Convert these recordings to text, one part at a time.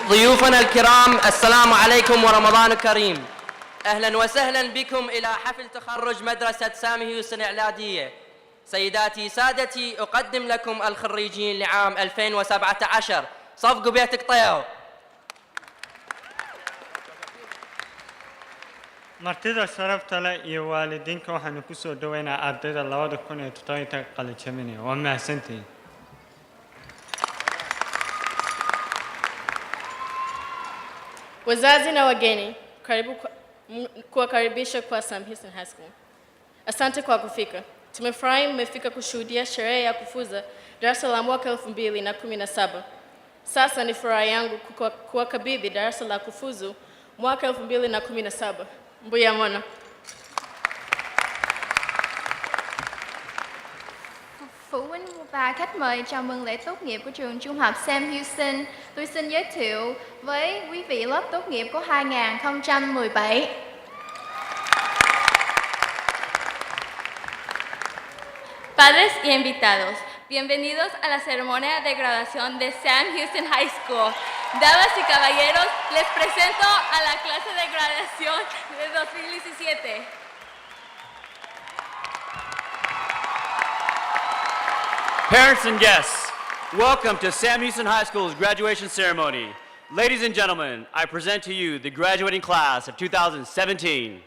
ضيوفنا الكرام، السلام عليكم ورمضان كريم. أهلا وسهلا بكم إلى حفل تخرج مدرسة سامي هيوسن إعدادية. سيداتي سادتي، أقدم لكم الخريجين لعام 2017. صفقوا بيتك طيو. martida sharafta leh iyo waalidiinka waxaanu ku soo dhaweynaa ardayda 2017 qalinjabinaya. waa mahadsantihiin. Wazazi na wageni, karibu kuwakaribisha kwa Sam Houston High School. Asante kwa kufika. Tumefurahi mmefika kushuhudia sherehe ya kufuza darasa la mwaka 2017. Sasa ni furaha yangu kuwakabidhi darasa la kufuzu mwaka 2017. Mbuya mwana. Phụ huynh và khách mời chào mừng lễ tốt nghiệp của trường Trung học Sam Houston. Tôi xin giới thiệu với quý vị lớp tốt nghiệp của 2017. Padres y invitados, bienvenidos a la ceremonia de graduación de Sam Houston High School. Damas y caballeros, les presento a la clase de graduación de 2017. Parents and guests, welcome to Sam Houston High School's graduation ceremony. Ladies and gentlemen, I present to you the graduating class of 2017.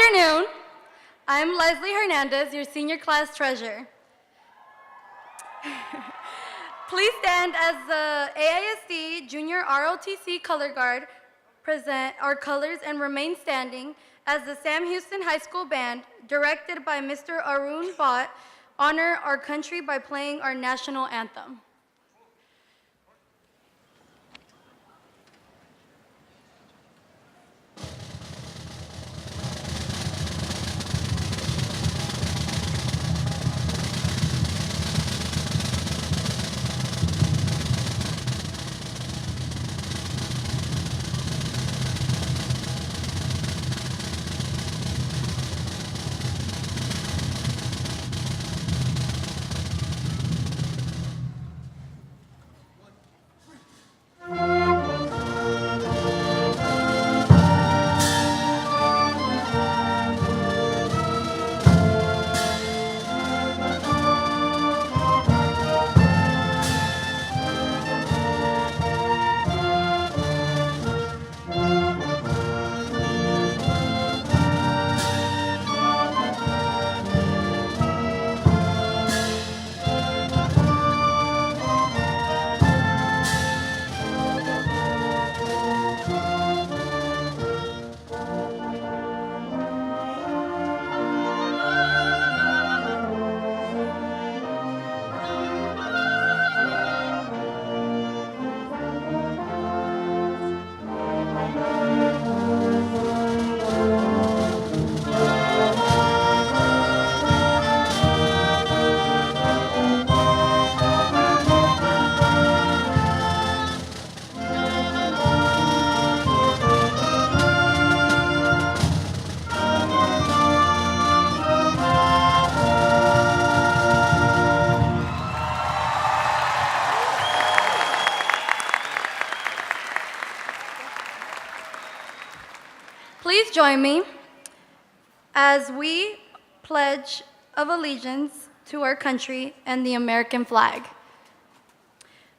afternoon. I'm Leslie Hernandez, your senior class treasurer. Please stand as the AISD Junior ROTC Color Guard present our colors and remain standing as the Sam Houston High School Band, directed by Mr. Arun Bhatt, honor our country by playing our national anthem. Please join me as we pledge of allegiance to our country and the American flag.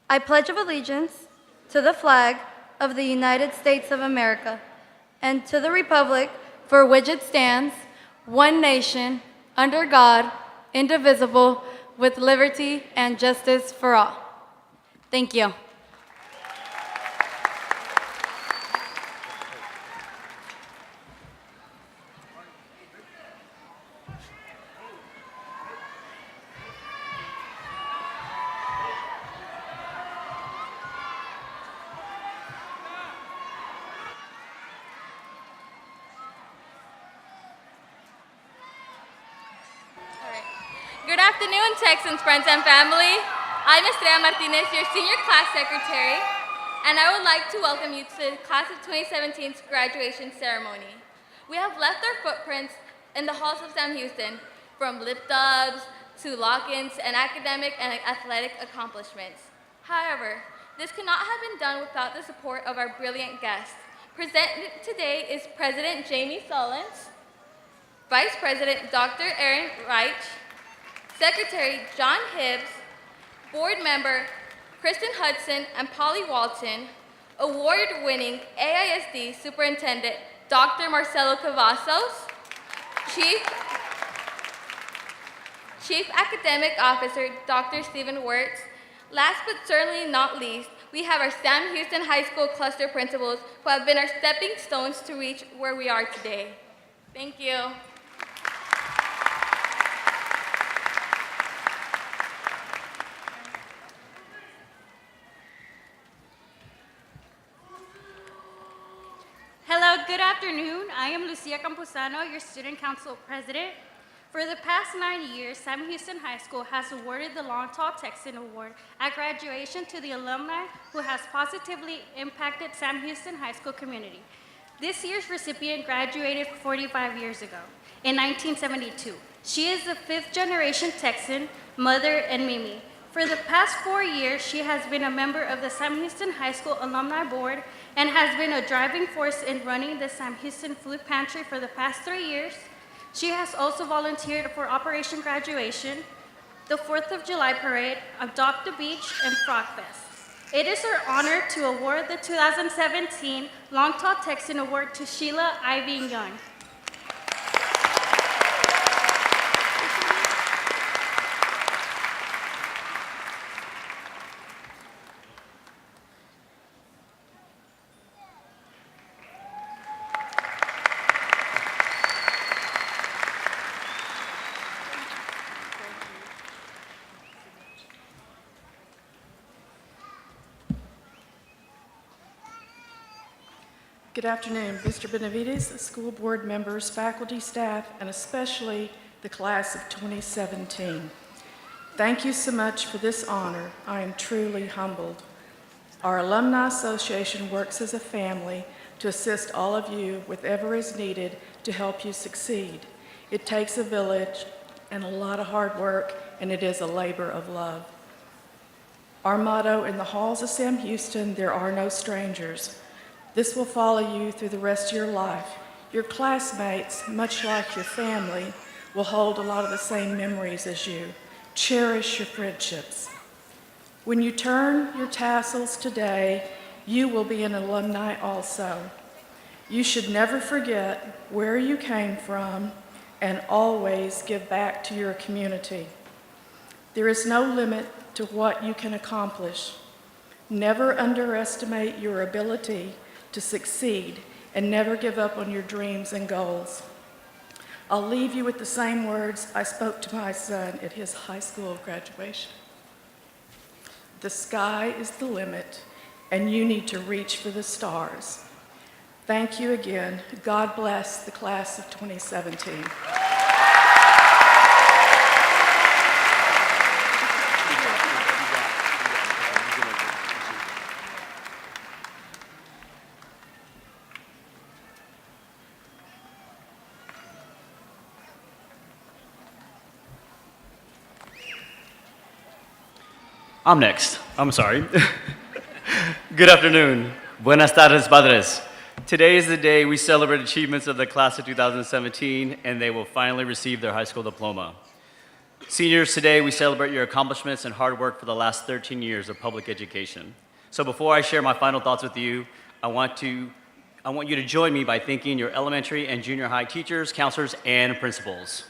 I pledge of allegiance to the flag of the United States of America and to the republic for which it stands, one nation, under God, indivisible, with liberty and justice for all. Thank you. Good afternoon, Texans, friends, and family. I'm Estrella Martinez, your senior class secretary, and I would like to welcome you to the class of 2017's graduation ceremony. We have left our footprints in the halls of Sam Houston, from lip dubs to lock-ins and academic and athletic accomplishments. However, this could not have been done without the support of our brilliant guests. Presenting today is President Jamie Sullins, Vice President Dr. Aaron Reich, Secretary John Hibbs, Board Member Kristen Hudson and Polly Walton, Award-winning AISD Superintendent Dr. Marcelo Cavazos, Chief Academic Officer Dr. Stephen Wirtz. Last but certainly not least, we have our Sam Houston High School cluster principals who have been our stepping stones to reach where we are today. Thank you. Hello, good afternoon. I am Lucia Campuzano, your Student Council President. For the past 9 years, Sam Houston High School has awarded the Long Tall Texan Award at graduation to the alumni who has positively impacted Sam Houston High School community. This year's recipient graduated 45 years ago, in 1972. She is the 5th generation Texan, mother, and Mimi. For the past 4 years, she has been a member of the Sam Houston High School Alumni Board and has been a driving force in running the Sam Houston Food Pantry for the past 3 years. She has also volunteered for Operation Graduation, the 4th of July Parade, Adopt the Beach, and Frog Fest. It is her honor to award the 2017 Long Tall Texan Award to Sheila Ivy Young. Good afternoon, Mr. Benavides, school board members, faculty, staff, and especially the class of 2017. Thank you so much for this honor. I am truly humbled. Our Alumni Association works as a family to assist all of you with whatever is needed to help you succeed. It takes a village and a lot of hard work, and it is a labor of love. Our motto in the halls of Sam Houston, there are no strangers. This will follow you through the rest of your life. Your classmates, much like your family, will hold a lot of the same memories as you. Cherish your friendships. When you turn your tassels today, you will be an alumni also. You should never forget where you came from and always give back to your community. There is no limit to what you can accomplish. Never underestimate your ability to succeed and never give up on your dreams and goals. I'll leave you with the same words I spoke to my son at his high school graduation. The sky is the limit, and you need to reach for the stars. Thank you again. God bless the class of 2017. I'm next. I'm sorry. Good afternoon. Buenas tardes, padres. Today is the day we celebrate achievements of the class of 2017, and they will finally receive their high school diploma. Seniors, today we celebrate your accomplishments and hard work for the last 13 years of public education. So before I share my final thoughts with you, I want you to join me by thanking your elementary and junior high teachers, counselors, and principals.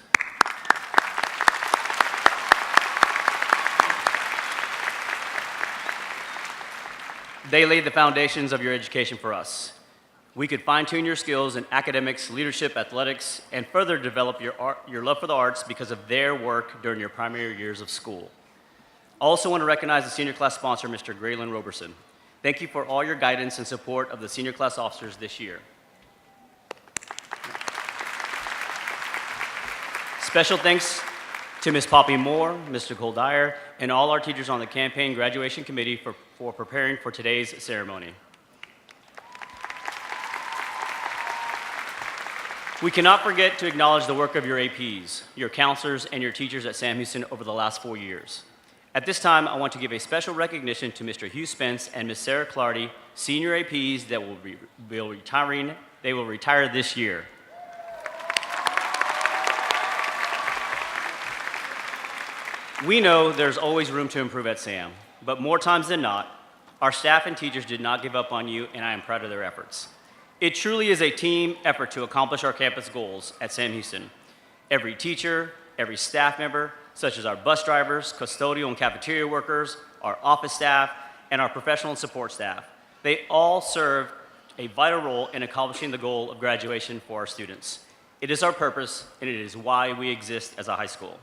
They laid the foundations of your education for us. We could fine-tune your skills in academics, leadership, athletics, and further develop your love for the arts because of their work during your primary years of school. I also want to recognize the senior class sponsor, Mr. Graylin Roberson. Thank you for all your guidance and support of the senior class officers this year. Special thanks to Ms. Poppy Moore, Mr. Cole Dyer, and all our teachers on the campaign graduation committee for preparing for today's ceremony. We cannot forget to acknowledge the work of your APs, your counselors, and your teachers at Sam Houston over the last 4 years. At this time, I want to give a special recognition to Mr. Hugh Spence and Ms. Sarah Clardy, senior APs that will retire this year. We know there's always room to improve at SAM, but more times than not, our staff and teachers did not give up on you, and I am proud of their efforts. It truly is a team effort to accomplish our campus goals at Sam Houston. Every teacher, every staff member, such as our bus drivers, custodial and cafeteria workers, our office staff, and our professional and support staff, they all serve a vital role in accomplishing the goal of graduation for our students. It is our purpose, and it is why we exist as a high school.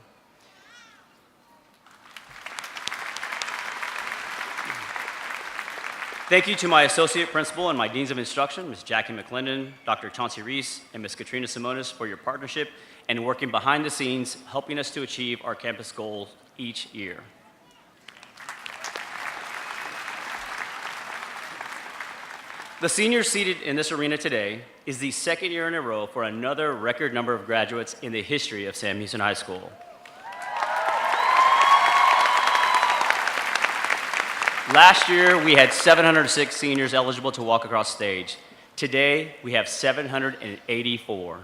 Thank you to my associate principal and my deans of instruction, Ms. Jackie McClendon, Dr. Chauncey Reese, and Ms. Katrina Simonis for your partnership and working behind the scenes, helping us to achieve our campus goals each year. The seniors seated in this arena today is the second year in a row for another record number of graduates in the history of Sam Houston High School. Last year, we had 706 seniors eligible to walk across stage. Today, we have 784.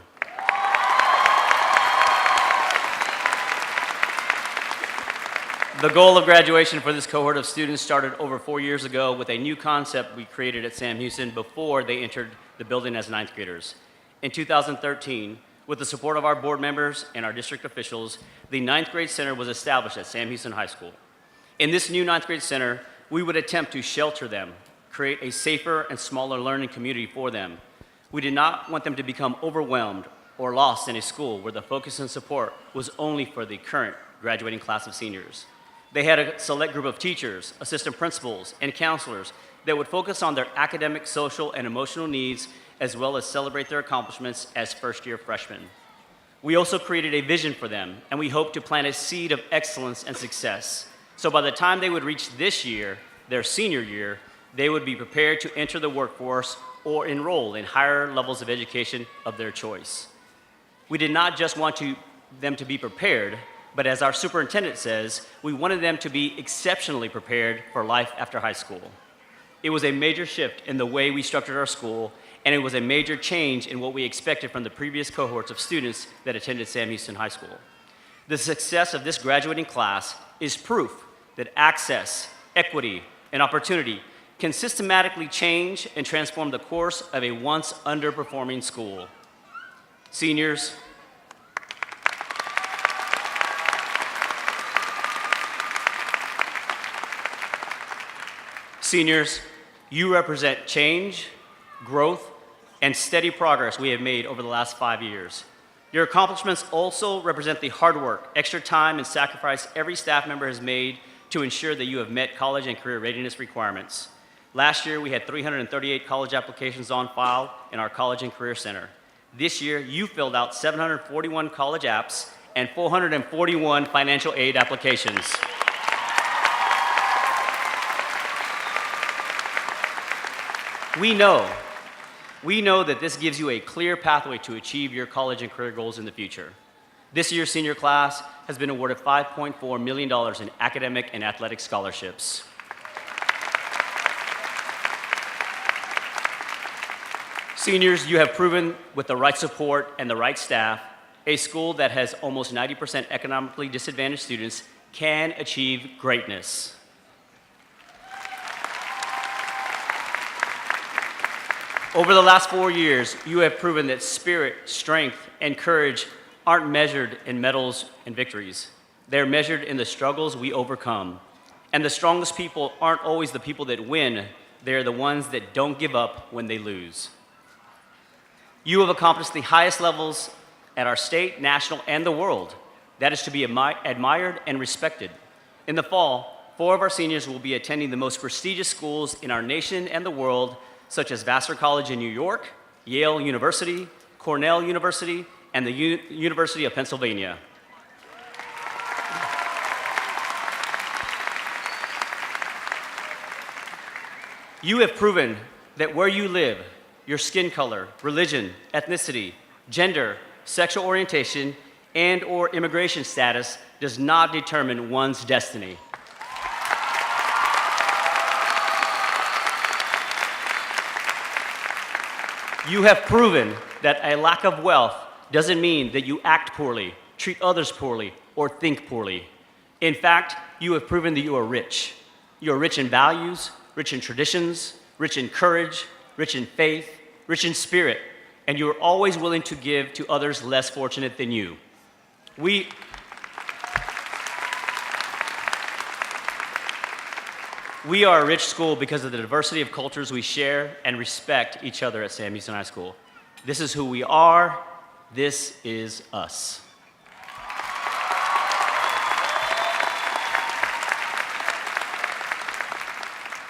The goal of graduation for this cohort of students started over 4 years ago with a new concept we created at Sam Houston before they entered the building as ninth graders. In 2013, with the support of our board members and our district officials, the ninth grade center was established at Sam Houston High School. In this new ninth grade center, we would attempt to shelter them, create a safer and smaller learning community for them. We did not want them to become overwhelmed or lost in a school where the focus and support was only for the current graduating class of seniors. They had a select group of teachers, assistant principals, and counselors that would focus on their academic, social, and emotional needs as well as celebrate their accomplishments as first-year freshmen. We also created a vision for them, and we hope to plant a seed of excellence and success. So by the time they would reach this year, their senior year, they would be prepared to enter the workforce or enroll in higher levels of education of their choice. We did not just want them to be prepared, but as our superintendent says, we wanted them to be exceptionally prepared for life after high school. It was a major shift in the way we structured our school, and it was a major change in what we expected from the previous cohorts of students that attended Sam Houston High School. The success of this graduating class is proof that access, equity, and opportunity can systematically change and transform the course of a once underperforming school. Seniors, you represent change, growth, and steady progress we have made over the last 5 years. Your accomplishments also represent the hard work, extra time, and sacrifice every staff member has made to ensure that you have met college and career readiness requirements. Last year, we had 338 college applications on file in our College and Career Center. This year, you filled out 741 college apps and 441 financial aid applications. We know that this gives you a clear pathway to achieve your college and career goals in the future. This year's senior class has been awarded $5.4 million in academic and athletic scholarships. Seniors, you have proven with the right support and the right staff, a school that has almost 90% economically disadvantaged students can achieve greatness. Over the last 4 years, you have proven that spirit, strength, and courage aren't measured in medals and victories. They're measured in the struggles we overcome. And the strongest people aren't always the people that win. They're the ones that don't give up when they lose. You have accomplished the highest levels at our state, national, and the world. That is to be admired and respected. In the fall, 4 of our seniors will be attending the most prestigious schools in our nation and the world, such as Vassar College in New York, Yale University, Cornell University, and the University of Pennsylvania. You have proven that where you live, your skin color, religion, ethnicity, gender, sexual orientation, and/or immigration status does not determine one's destiny. You have proven that a lack of wealth doesn't mean that you act poorly, treat others poorly, or think poorly. In fact, you have proven that you are rich. You are rich in values, rich in traditions, rich in courage, rich in faith, rich in spirit, and you are always willing to give to others less fortunate than you. We are a rich school because of the diversity of cultures we share and respect each other at Sam Houston High School. This is who we are. This is us.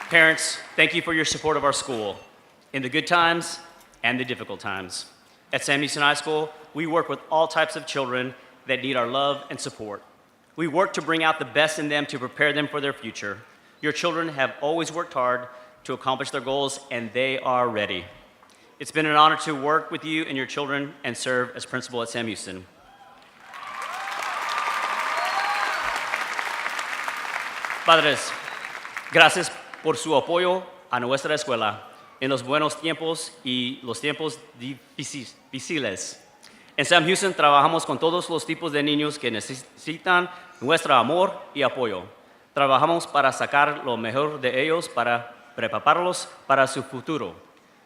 Parents, thank you for your support of our school in the good times and the difficult times. At Sam Houston High School, we work with all types of children that need our love and support. We work to bring out the best in them to prepare them for their future. Your children have always worked hard to accomplish their goals, and they are ready. It's been an honor to work with you and your children and serve as principal at Sam Houston. Padres, gracias por su apoyo a nuestra escuela en los buenos tiempos y los tiempos difíciles. En Sam Houston trabajamos con todos los tipos de niños que necesitan nuestro amor y apoyo. Trabajamos para sacar lo mejor de ellos, para prepararlos para su futuro.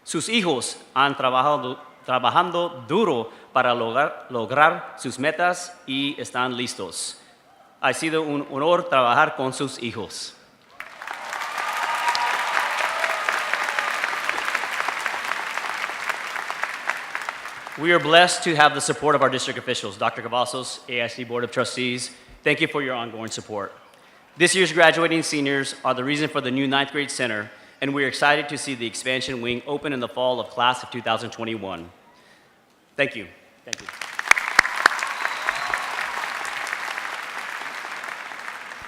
Sus hijos han trabajando duro para lograr sus metas y están listos. Ha sido un honor trabajar con sus hijos. We are blessed to have the support of our district officials, Dr. Cavazos, AISD Board of Trustees. Thank you for your ongoing support. This year's graduating seniors are the reason for the new 9th grade center and we're excited to see the expansion wing open in the fall of class of 2021. Thank you. Thank you.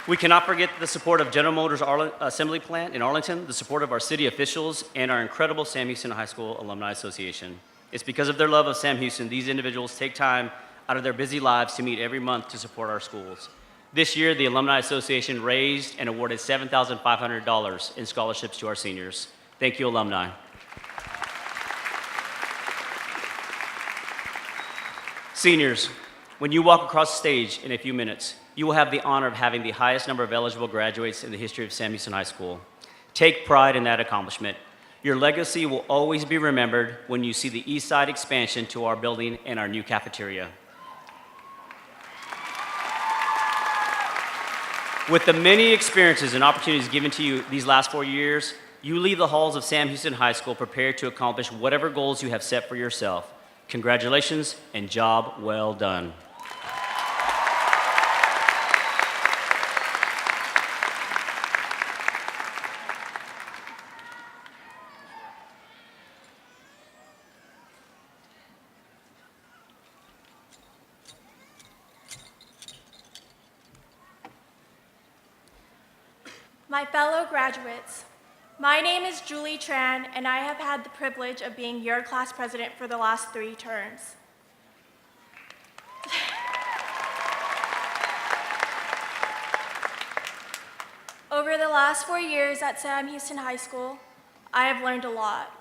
We cannot forget the support of General Motors Assembly Plant in Arlington, the support of our city officials, and our incredible Sam Houston High School Alumni Association. It's because of their love of Sam Houston, these individuals take time out of their busy lives to meet every month to support our schools. This year, the Alumni Association raised and awarded $7,500 in scholarships to our seniors. Thank you, alumni. Seniors, when you walk across the stage in a few minutes, you will have the honor of having the highest number of eligible graduates in the history of Sam Houston High School. Take pride in that accomplishment. Your legacy will always be remembered when you see the East Side expansion to our building and our new cafeteria. With the many experiences and opportunities given to you these last 4 years, you leave the halls of Sam Houston High School prepared to accomplish whatever goals you have set for yourself. Congratulations and job well done. My fellow graduates, my name is Julie Tran, and I have had the privilege of being your class president for the last 3 terms. Over the last 4 years at Sam Houston High School, I have learned a lot.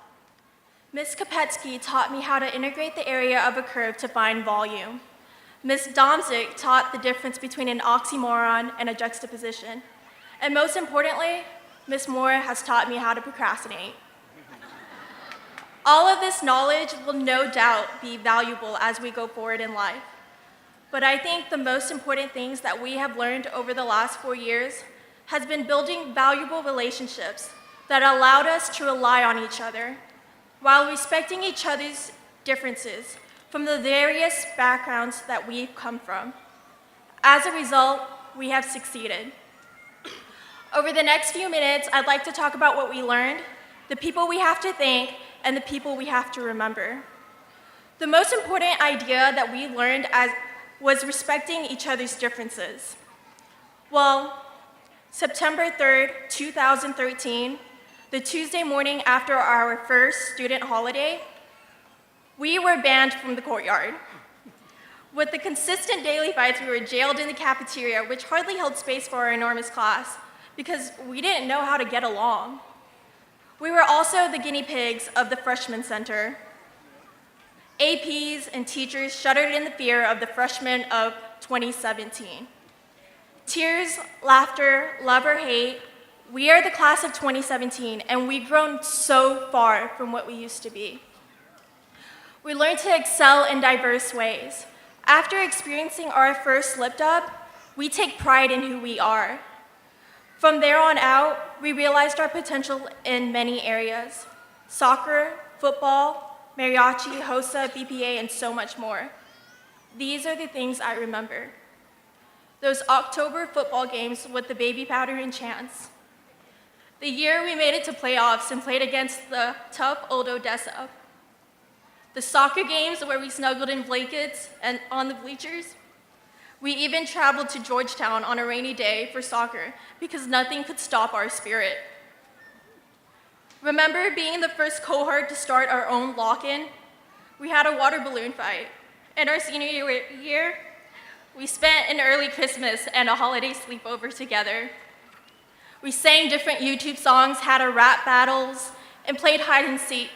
Ms. Kopetsky taught me how to integrate the area of a curve to find volume. Ms. Domzik taught the difference between an oxymoron and a juxtaposition. And most importantly, Ms. Moore has taught me how to procrastinate. All of this knowledge will no doubt be valuable as we go forward in life. But I think the most important things that we have learned over the last 4 years has been building valuable relationships that allowed us to rely on each other while respecting each other's differences from the various backgrounds that we've come from. As a result, we have succeeded. Over the next few minutes, I'd like to talk about what we learned, the people we have to thank, and the people we have to remember. The most important idea that we learned was respecting each other's differences. Well, September 3rd, 2013, the Tuesday morning after our first student holiday, we were banned from the courtyard. With the consistent daily fights, we were jailed in the cafeteria, which hardly held space for our enormous class, because we didn't know how to get along. We were also the guinea pigs of the freshman center. APs and teachers shuddered in the fear of the freshmen of 2017. Tears, laughter, love or hate, we are the class of 2017, and we've grown so far from what we used to be. We learned to excel in diverse ways. After experiencing our first slip-up, we take pride in who we are. From there on out, we realized our potential in many areas: soccer, football, mariachi, HOSA, BPA, and so much more. These are the things I remember. Those October football games with the baby powder and chants. The year we made it to playoffs and played against the tough old Odessa. The soccer games where we snuggled in blankets and on the bleachers. We even traveled to Georgetown on a rainy day for soccer because nothing could stop our spirit. Remember being the first cohort to start our own lock-in? We had a water balloon fight. In our senior year, we spent an early Christmas and a holiday sleepover together. We sang different YouTube songs, had our rap battles, and played hide and seek.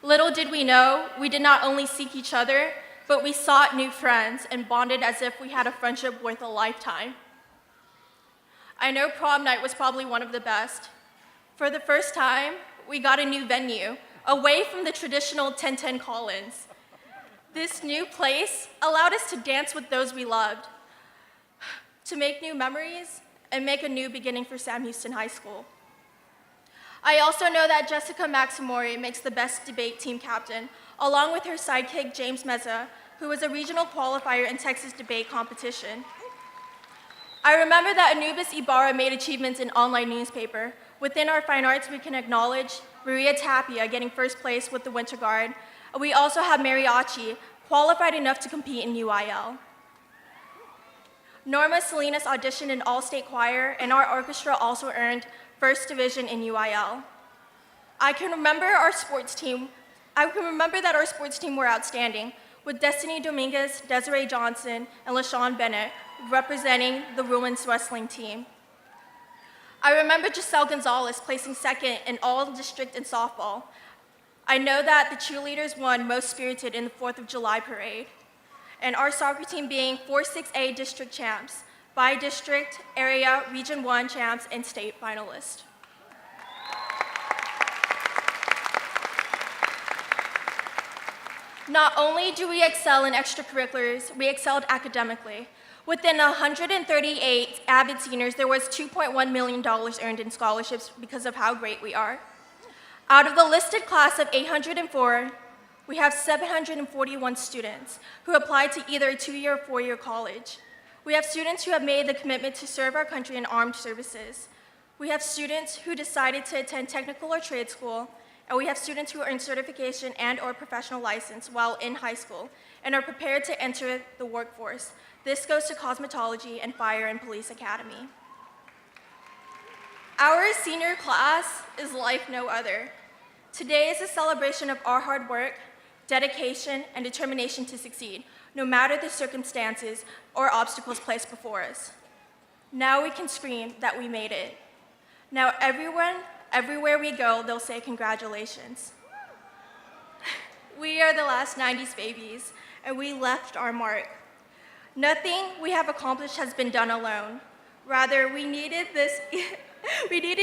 Little did we know, we did not only seek each other, but we sought new friends and bonded as if we had a friendship worth a lifetime. I know prom night was probably one of the best. For the first time, we got a new venue, away from the traditional 10-10 call-ins. This new place allowed us to dance with those we loved, to make new memories, and make a new beginning for Sam Houston High School. I also know that Jessica Maximori makes the best debate team captain, along with her sidekick, James Meza, who was a regional qualifier in Texas debate competition. I remember that Anubis Ibarra made achievements in online newspaper, Within our fine arts, we can acknowledge Maria Tapia getting first place with the Winter Guard. We also have Mariachi, qualified enough to compete in UIL. Norma Salinas auditioned in all-state choir, and our orchestra also earned first division in UIL. I can remember that our sports team were outstanding, with Destiny Dominguez, Desiree Johnson, and LaShawn Bennett representing the women's wrestling team. I remember Giselle Gonzalez placing second in all district in softball. I know that the cheerleaders won most spirited in the 4th of July parade, and our soccer team being 4-6A district champs, by district, area, region 1 champs, and state finalists. Not only do we excel in extracurriculars, we excelled academically. Within 138 Avid seniors, there was $2.1 million earned in scholarships because of how great we are. Out of the listed class of 804, we have 741 students who applied to either a 2-year or 4-year college. We have students who have made the commitment to serve our country in armed services. We have students who decided to attend technical or trade school, and we have students who earn certification and/or professional license while in high school and are prepared to enter the workforce. This goes to cosmetology and fire and police academy. Our senior class is like no other. Today is a celebration of our hard work, dedication, and determination to succeed, no matter the circumstances or obstacles placed before us. Now we can scream that we made it. Now everywhere we go, they'll say congratulations. We are the last 90s babies, and we left our mark. Nothing we have accomplished has been done alone. Rather, we needed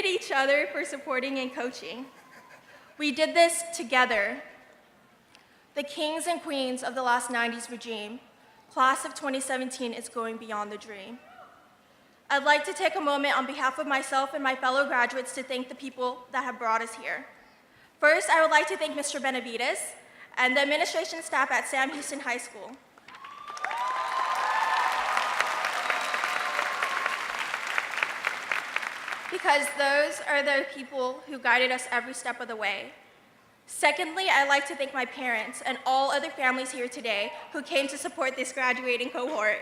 each other for supporting and coaching. We did this together. The kings and queens of the last 90s regime, class of 2017 is going beyond the dream. I'd like to take a moment on behalf of myself and my fellow graduates to thank the people that have brought us here. First, I would like to thank Mr. Benavides and the administration staff at Sam Houston High School. Because those are the people who guided us every step of the way. Secondly, I'd like to thank my parents and all other families here today who came to support this graduating cohort.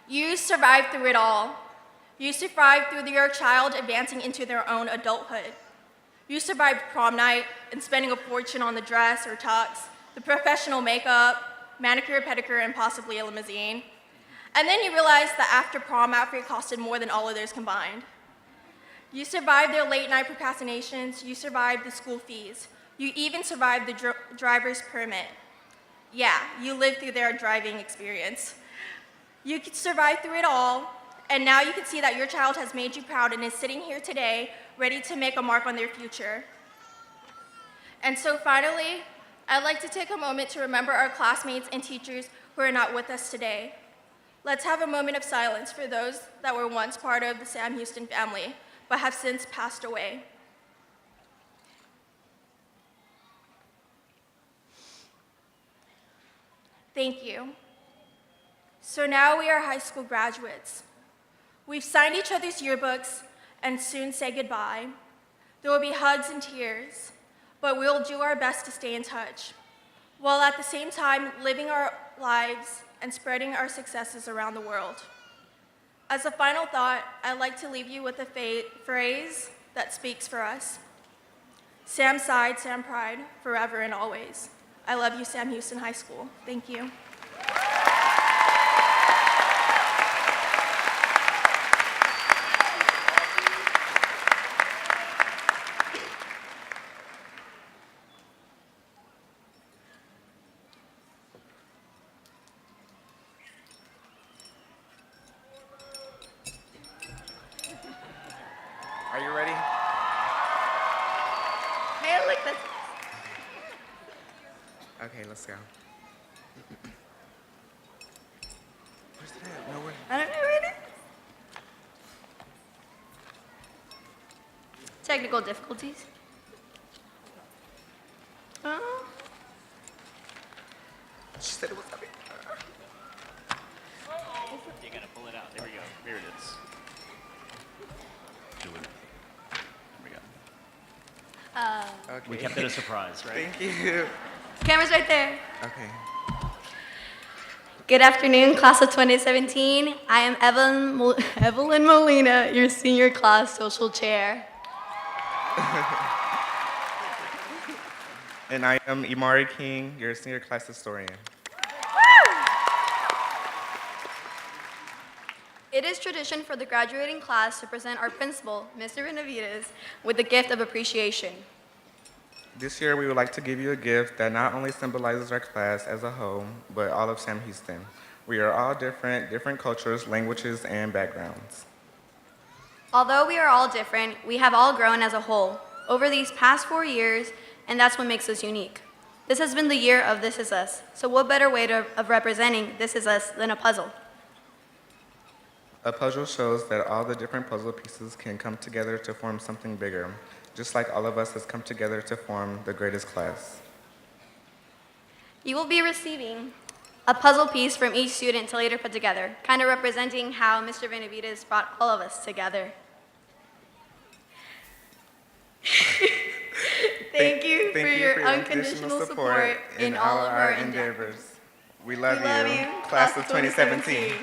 You survived through it all. You survived through your child advancing into their own adulthood. You survived prom night and spending a fortune on the dress or tux, the professional makeup, manicure, pedicure, and possibly a limousine. And then you realized that after prom outfit costed more than all of those combined. You survived their late night procrastinations. You survived the school fees. You even survived the driver's permit. Yeah, you lived through their driving experience. You could survive through it all, and now you can see that your child has made you proud and is sitting here today, ready to make a mark on their future. And so finally, I'd like to take a moment to remember our classmates and teachers who are not with us today. Let's have a moment of silence for those that were once part of the Sam Houston family, but have since passed away. Thank you. So now we are high school graduates. We've signed each other's yearbooks and soon say goodbye. There will be hugs and tears, but we'll do our best to stay in touch, while at the same time living our lives and spreading our successes around the world. As a final thought, I'd like to leave you with a phrase that speaks for us. Sam side, Sam pride, forever and always. I love you, Sam Houston High School. Thank you. Are you ready? Hey, look, that's... Okay, let's go. Where's it at? Nowhere. I don't know where it is. Technical difficulties. She said it was up here. You gotta pull it out. There we go. Here it is. Do it. Okay. We kept it a surprise, right? Thank you. Camera's right there. Okay. Good afternoon, class of 2017. I am Evelyn Molina, your senior class social chair. And I am Imari King, your senior class historian. It is tradition for the graduating class to present our principal, Mr. Benavides, with the gift of appreciation. This year, we would like to give you a gift that not only symbolizes our class as a whole, but all of Sam Houston. We are all different cultures, languages, and backgrounds. Although we are all different, we have all grown as a whole over these past 4 years, and that's what makes us unique. This has been the year of This Is Us, so what better way of representing This Is Us than a puzzle? A puzzle shows that all the different puzzle pieces can come together to form something bigger, just like all of us has come together to form the greatest class. You will be receiving a puzzle piece from each student to later put together, kind of representing how Mr. Benavides brought all of us together. Thank you for your unconditional support in all of our endeavors. We love you, class of 2017.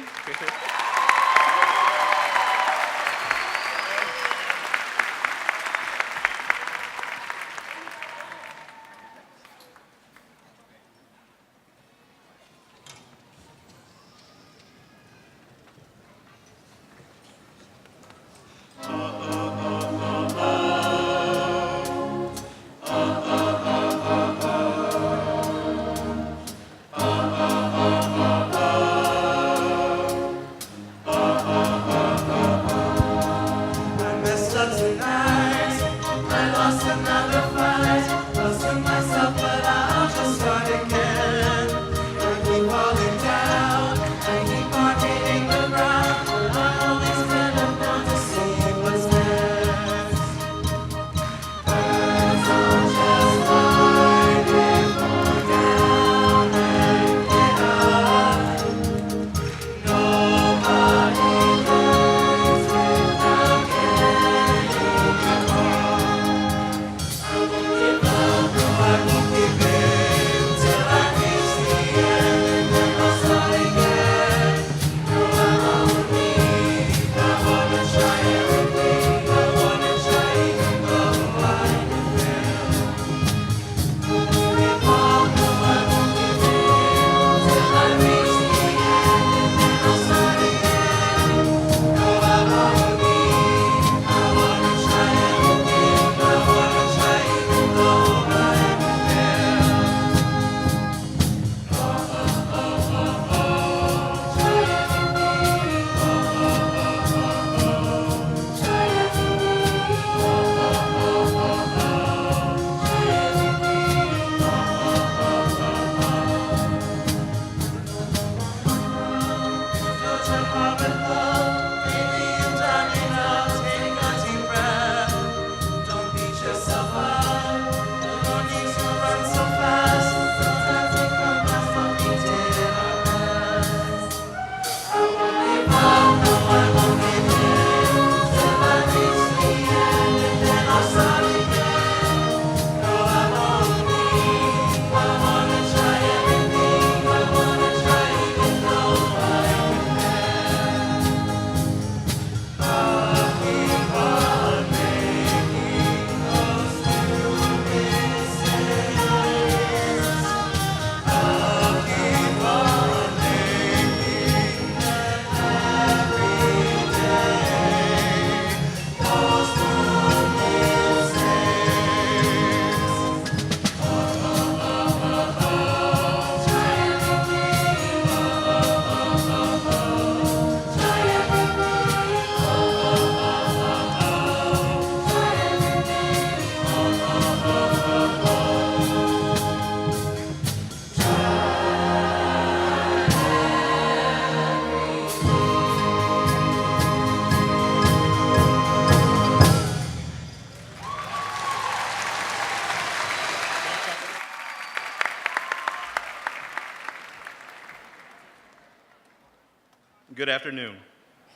Good afternoon.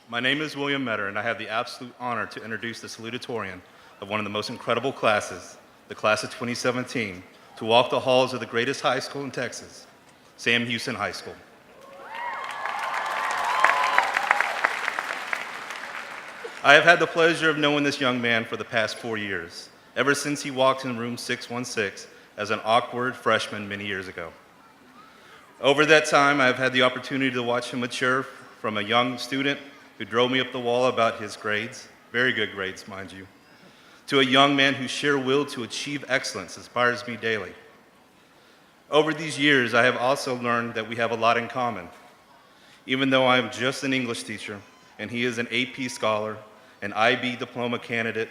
My name is William Metter, and I have the absolute honor to introduce the Salutatorian of one of the most incredible classes the class of 2017, to walk the halls of the greatest high school in Texas, Sam Houston High School. I have had the pleasure of knowing this young man for the past 4 years, ever since he walked in room 616 as an awkward freshman many years ago. Over that time, I have had the opportunity to watch him mature from a young student who drove me up the wall about his grades, very good grades, mind you, to a young man whose sheer will to achieve excellence inspires me daily. Over these years, I have also learned that we have a lot in common. Even though I am just an English teacher, and he is an AP scholar, an IB diploma candidate,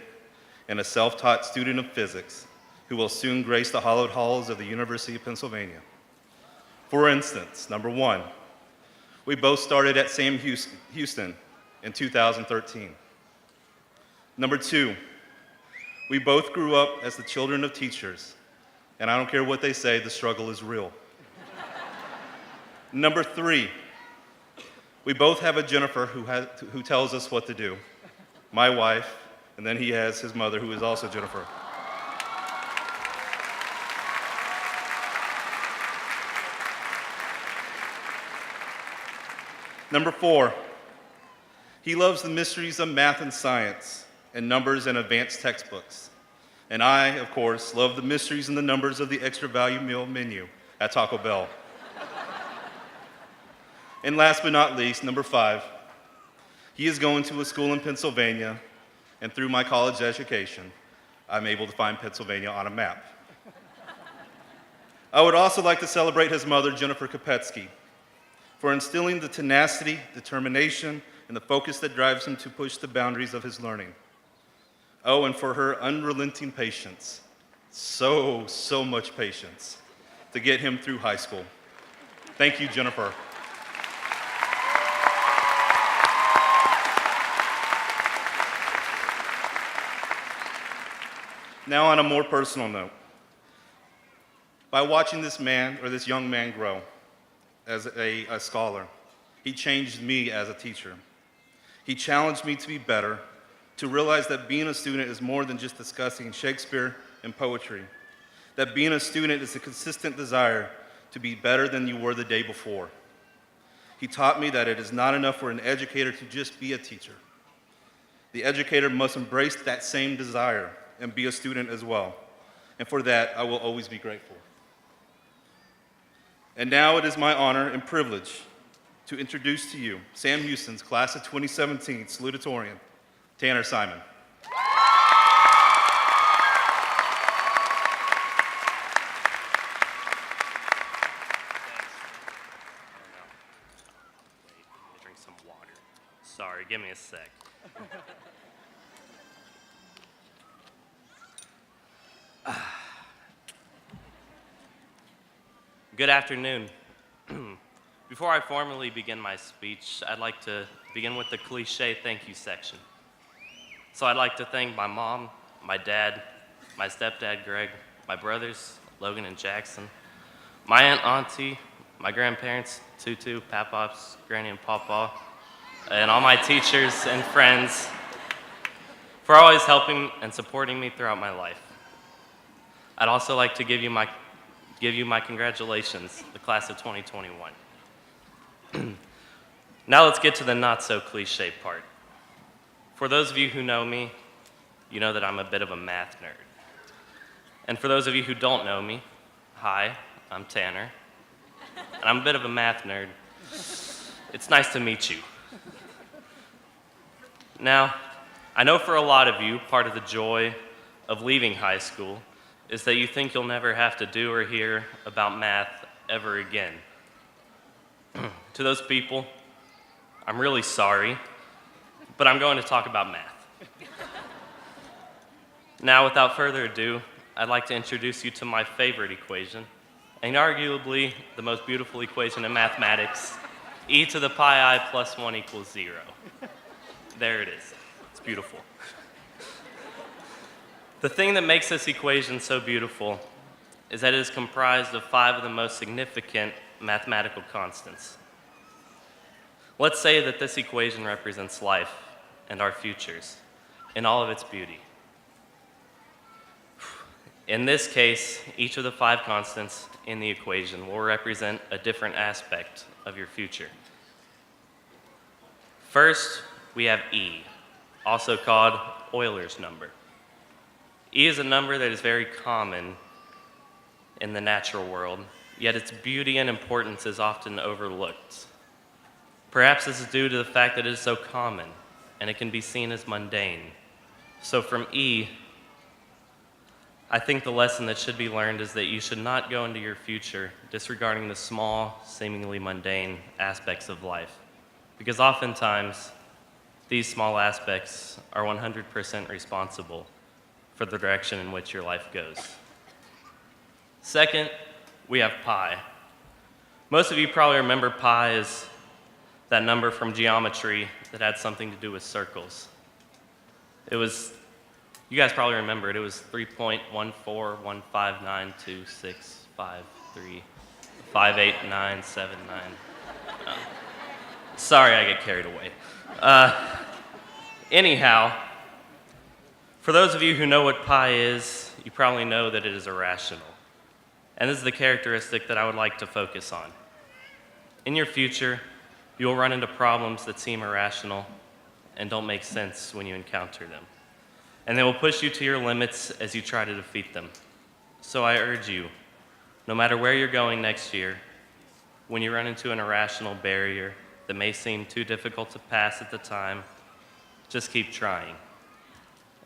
and a self-taught student of physics who will soon grace the hallowed halls of the University of Pennsylvania. For instance, number one, we both started at Sam Houston in 2013. Number two, we both grew up as the children of teachers, and I don't care what they say, the struggle is real. Number three, we both have a Jennifer who tells us what to do, my wife, and then he has his mother, who is also Jennifer. Number four, he loves the mysteries of math and science, and numbers and advanced textbooks. And I, of course, love the mysteries and the numbers of the extra value meal menu at Taco Bell. And last but not least, number five, he is going to a school in Pennsylvania, and through my college education, I'm able to find Pennsylvania on a map. I would also like to celebrate his mother, Jennifer Kopetsky, for instilling the tenacity, determination, and the focus that drives him to push the boundaries of his learning. Oh, and for her unrelenting patience, so much patience, to get him through high school. Thank you, Jennifer. Now on a more personal note, by watching this young man grow as a scholar, he changed me as a teacher. He challenged me to be better, to realize that being a student is more than just discussing Shakespeare and poetry, that being a student is a consistent desire to be better than you were the day before. He taught me that it is not enough for an educator to just be a teacher. The educator must embrace that same desire and be a student as well. And for that, I will always be grateful. And now it is my honor and privilege to introduce to you Sam Houston's class of 2017 Salutatorian, Tanner Simon. Drink some water. Sorry, give me a sec. Good afternoon. Before I formally begin my speech, I'd like to begin with the cliche thank you section. So I'd like to thank my mom, my dad, my stepdad Greg, my brothers Logan and Jackson, my aunt Auntie, my grandparents Tutu, Papops, Granny and Pawpaw, and all my teachers and friends for always helping and supporting me throughout my life. I'd also like to give you my congratulations, the class of 2021. Now let's get to the not so cliche part. For those of you who know me, you know that I'm a bit of a math nerd. And for those of you who don't know me, hi, I'm Tanner, and I'm a bit of a math nerd. It's nice to meet you. Now, I know for a lot of you, part of the joy of leaving high school is that you think you'll never have to do or hear about math ever again. To those people, I'm really sorry, but I'm going to talk about math. Now, without further ado, I'd like to introduce you to my favorite equation, and arguably the most beautiful equation in mathematics, e to the pi I plus 1 equals 0. There it is. It's beautiful. The thing that makes this equation so beautiful is that it is comprised of 5 of the most significant mathematical constants. Let's say that this equation represents life and our futures in all of its beauty. In this case, each of the 5 constants in the equation will represent a different aspect of your future. First, we have E, also called Euler's number. E is a number that is very common in the natural world, yet its beauty and importance is often overlooked. Perhaps this is due to the fact that it is so common and it can be seen as mundane. So from E, I think the lesson that should be learned is that you should not go into your future disregarding the small, seemingly mundane aspects of life, because oftentimes these small aspects are 100% responsible for the direction in which your life goes. Second, we have pi. Most of you probably remember pi as that number from geometry that had something to do with circles. You guys probably remember it. It was 3.141592653589779. Sorry, I get carried away. Anyhow, for those of you who know what pi is, you probably know that it is irrational. And this is the characteristic that I would like to focus on. In your future, you will run into problems that seem irrational and don't make sense when you encounter them. And they will push you to your limits as you try to defeat them. So I urge you, no matter where you're going next year, when you run into an irrational barrier that may seem too difficult to pass at the time, just keep trying.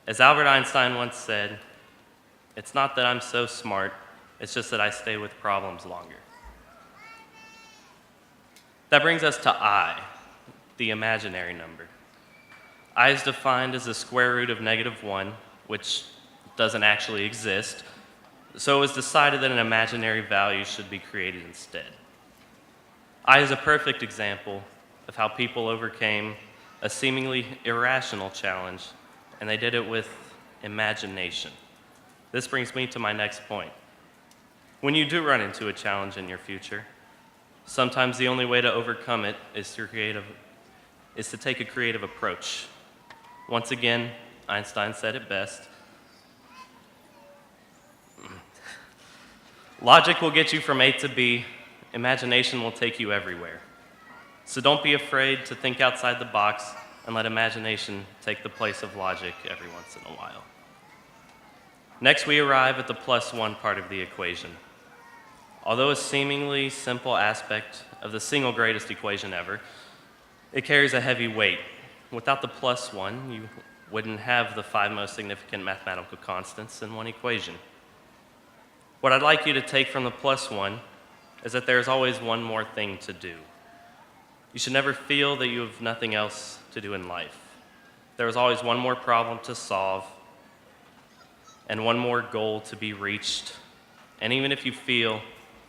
As Albert Einstein once said, it's not that I'm so smart, it's just that I stay with problems longer. That brings us to I, the imaginary number. I is defined as the square root of -1, which doesn't actually exist, so it was decided that an imaginary value should be created instead. I is a perfect example of how people overcame a seemingly irrational challenge, and they did it with imagination. This brings me to my next point. When you do run into a challenge in your future, sometimes the only way to overcome it is to take a creative approach. Once again, Einstein said it best. Logic will get you from A to B. Imagination will take you everywhere. So don't be afraid to think outside the box and let imagination take the place of logic every once in a while. Next, we arrive at the +1 part of the equation. Although a seemingly simple aspect of the single greatest equation ever, it carries a heavy weight. Without the +1, you wouldn't have the 5 most significant mathematical constants in one equation. What I'd like you to take from the +1 is that there's always one more thing to do. You should never feel that you have nothing else to do in life. There is always one more problem to solve and one more goal to be reached. And even if you feel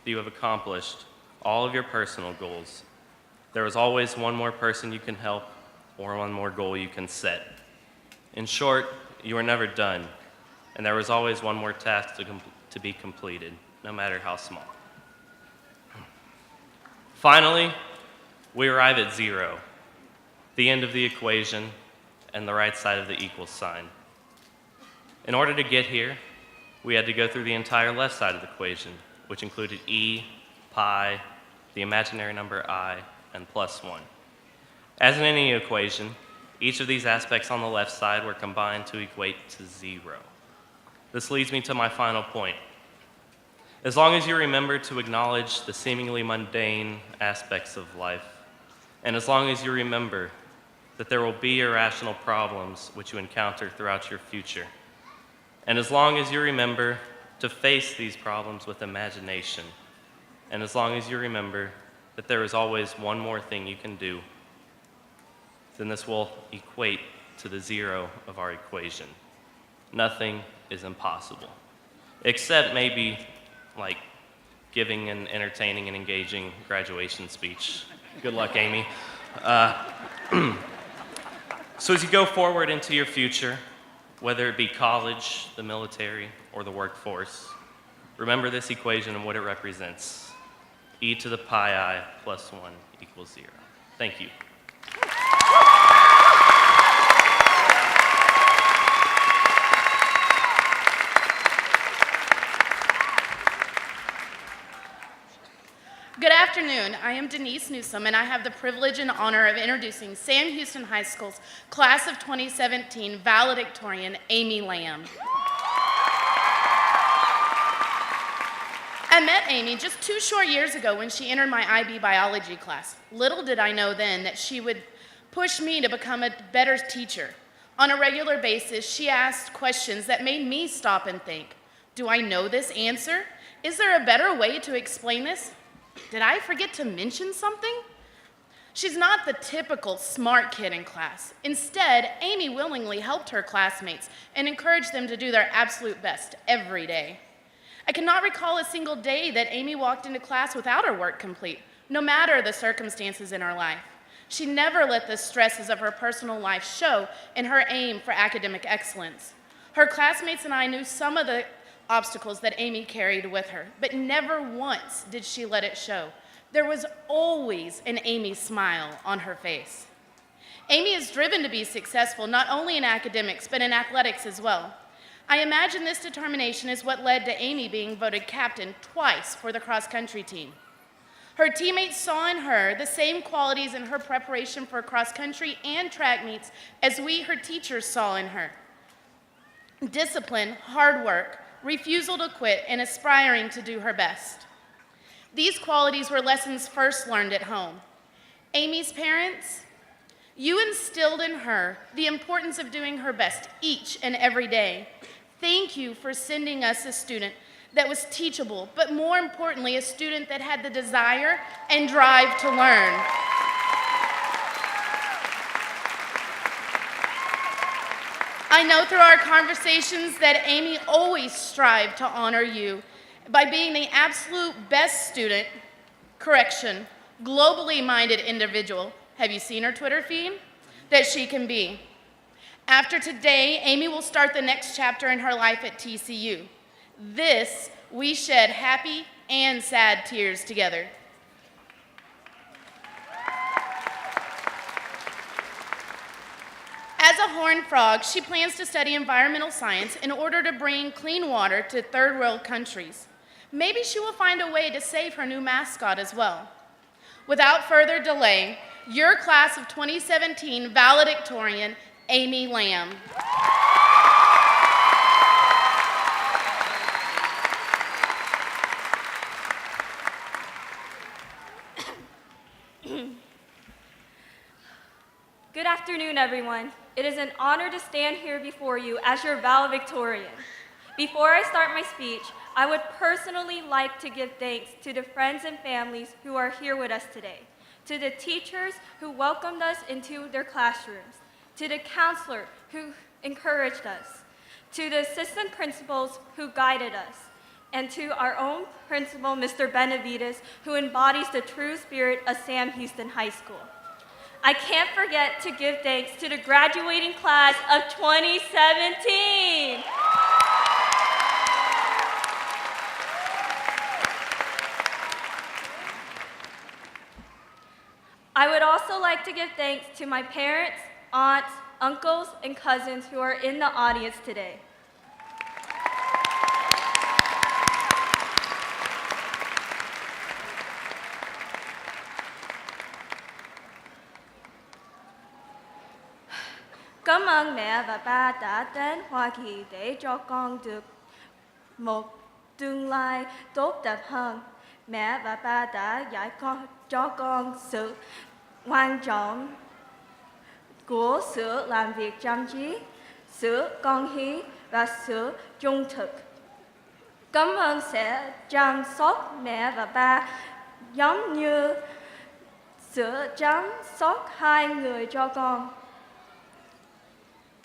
that you have accomplished all of your personal goals, there is always one more person you can help or one more goal you can set. In short, you are never done, and there is always one more task to be completed, no matter how small. Finally, we arrive at 0, the end of the equation and the right side of the equal sign. In order to get here, we had to go through the entire left side of the equation, which included E, pi, the imaginary number I, and +1. As in any equation, each of these aspects on the left side were combined to equate to 0. This leads me to my final point. As long as you remember to acknowledge the seemingly mundane aspects of life, and as long as you remember that there will be irrational problems which you encounter throughout your future, and as long as you remember to face these problems with imagination, and as long as you remember that there is always one more thing you can do, then this will equate to the 0 of our equation. Nothing is impossible, except maybe like giving an entertaining and engaging graduation speech. Good luck, Amy. So as you go forward into your future, whether it be college, the military, or the workforce, remember this equation and what it represents. E to the pi I +1 equals 0. Thank you. Good afternoon. I am Denise Newsom, and I have the privilege and honor of introducing Sam Houston High School's Class of 2017 Valedictorian, Amy Lamb. I met Amy just 2 short years ago when she entered my IB biology class. Little did I know then that she would push me to become a better teacher. On a regular basis, she asked questions that made me stop and think, do I know this answer? Is there a better way to explain this? Did I forget to mention something? She's not the typical smart kid in class. Instead, Amy willingly helped her classmates and encouraged them to do their absolute best every day. I cannot recall a single day that Amy walked into class without her work complete, no matter the circumstances in her life. She never let the stresses of her personal life show in her aim for academic excellence. Her classmates and I knew some of the obstacles that Amy carried with her, but never once did she let it show. There was always an Amy smile on her face. Amy is driven to be successful not only in academics, but in athletics as well. I imagine this determination is what led to Amy being voted captain twice for the cross-country team. Her teammates saw in her the same qualities in her preparation for cross-country and track meets as we, her teachers, saw in her. Discipline, hard work, refusal to quit, and aspiring to do her best. These qualities were lessons first learned at home. Amy's parents, you instilled in her the importance of doing her best each and every day. Thank you for sending us a student that was teachable, but more importantly, a student that had the desire and drive to learn. I know through our conversations that Amy always strived to honor you by being the absolute best student, globally minded individual, have you seen her Twitter feed? That she can be. After today, Amy will start the next chapter in her life at TCU. This, we shed happy and sad tears together. As a horned frog, she plans to study environmental science in order to bring clean water to third world countries. Maybe she will find a way to save her new mascot as well. Without further delay, your class of 2017 valedictorian, Amy Lamb. Good afternoon, everyone. It is an honor to stand here before you as your valedictorian. Before I start my speech, I would personally like to give thanks to the friends and families who are here with us today, to the teachers who welcomed us into their classrooms, to the counselor who encouraged us, to the assistant principals who guided us, and to our own principal, Mr. Benavides, who embodies the true spirit of Sam Houston High School. I can't forget to give thanks to the graduating class of 2017. I would also like to give thanks to my parents, aunts, uncles, and cousins who are in the audience today. Cảm ơn mẹ và ba đã đến Hoa Kỳ để cho con được một tương lai tốt đẹp hơn. Mẹ và ba đã dạy cho con sự quan trọng của sự làm việc chăm chỉ, sự cống hiến và sự trung thực. Cảm ơn sẽ chăm sóc mẹ và ba giống như sự chăm sóc hai người cho con.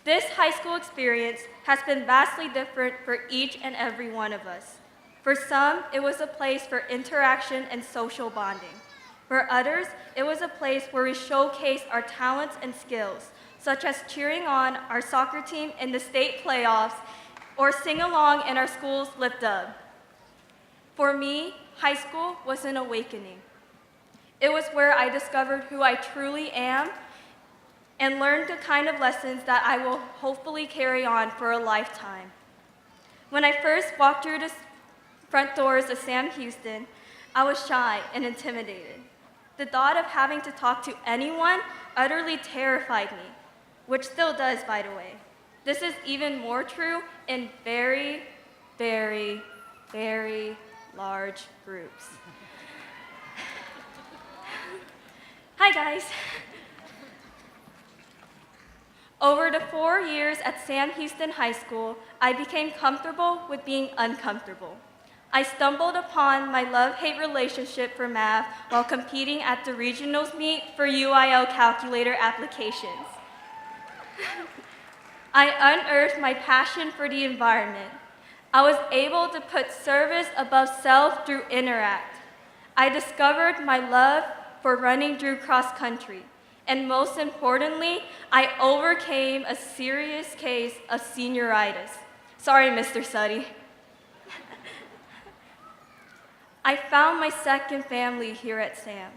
This high school experience has been vastly different for each and every one of us. For some, it was a place for interaction and social bonding. For others, it was a place where we showcased our talents and skills, such as cheering on our soccer team in the state playoffs or sing along in our school's Lift Up. For me, high school was an awakening. It was where I discovered who I truly am and learned the kind of lessons that I will hopefully carry on for a lifetime. When I first walked through the front doors of Sam Houston, I was shy and intimidated. The thought of having to talk to anyone utterly terrified me, which still does, by the way. This is even more true in very, very, very large groups. Hi, guys. Over the 4 years at Sam Houston High School, I became comfortable with being uncomfortable. I stumbled upon my love-hate relationship for math while competing at the regionals meet for UIL calculator applications. I unearthed my passion for the environment. I was able to put service above self through Interact. I discovered my love for running through cross-country. And most importantly, I overcame a serious case of senioritis. Sorry, Mr. Suddy. I found my second family here at SAM.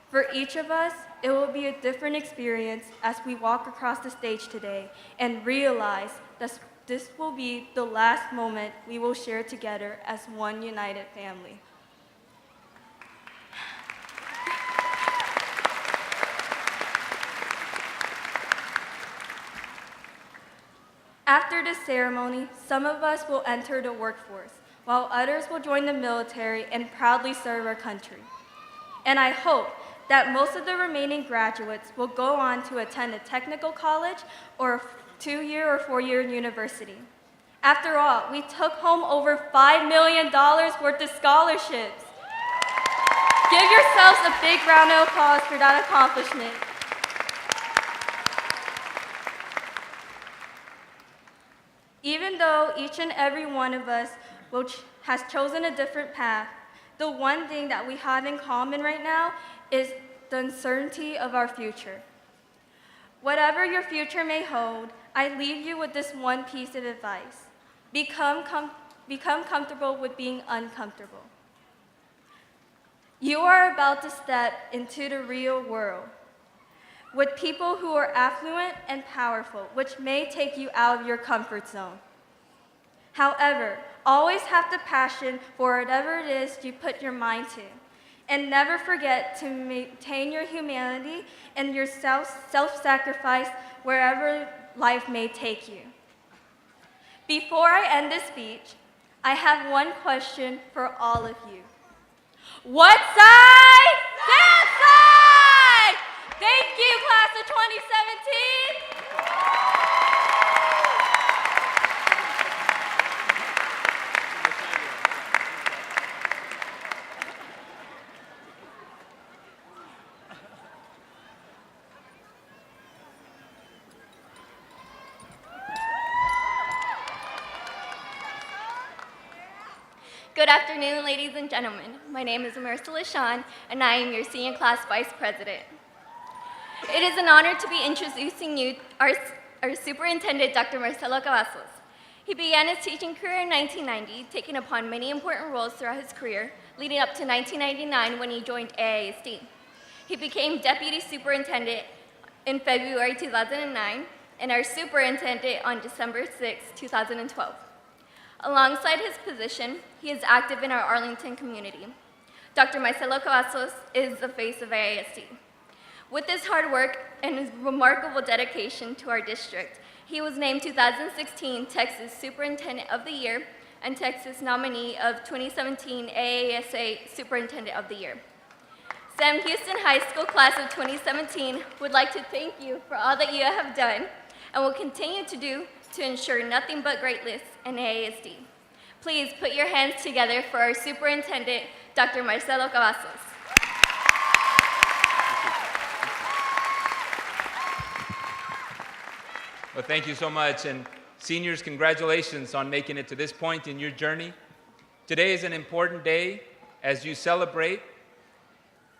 For each of us, it will be a different experience as we walk across the stage today and realize that this will be the last moment we will share together as one united family. After this ceremony, some of us will enter the workforce, while others will join the military and proudly serve our country. And I hope that most of the remaining graduates will go on to attend a technical college or a 2-year or 4-year university. After all, we took home over $5 million worth of scholarships. Give yourselves a big round of applause for that accomplishment. Even though each and every one of us has chosen a different path, the one thing that we have in common right now is the uncertainty of our future. Whatever your future may hold, I leave you with this one piece of advice. Become comfortable with being uncomfortable. You are about to step into the real world with people who are affluent and powerful, which may take you out of your comfort zone. However, always have the passion for whatever it is you put your mind to, and never forget to maintain your humanity and your self-sacrifice wherever life may take you. Before I end this speech, I have one question for all of you. What side? That side! Thank you, class of 2017. Good afternoon, ladies and gentlemen. My name is Marissa LaShawn, and I am your senior class vice president. It is an honor to be introducing you our superintendent, Dr. Marcelo Cavazos. He began his teaching career in 1990, taking upon many important roles throughout his career, leading up to 1999 when he joined AISD. He became deputy superintendent in February 2009, and our superintendent on December 6, 2012. Alongside his position, he is active in our Arlington community. Dr. Marcelo Cavazos is the face of AISD. With his hard work and his remarkable dedication to our district, he was named 2016 Texas Superintendent of the Year and Texas nominee of 2017 AASA Superintendent of the Year. Sam Houston High School class of 2017 would like to thank you for all that you have done and will continue to do to ensure nothing but greatness in AISD. Please put your hands together for our superintendent, Dr. Marcelo Cavazos. Well, thank you so much. And seniors, congratulations on making it to this point in your journey. Today is an important day as you celebrate,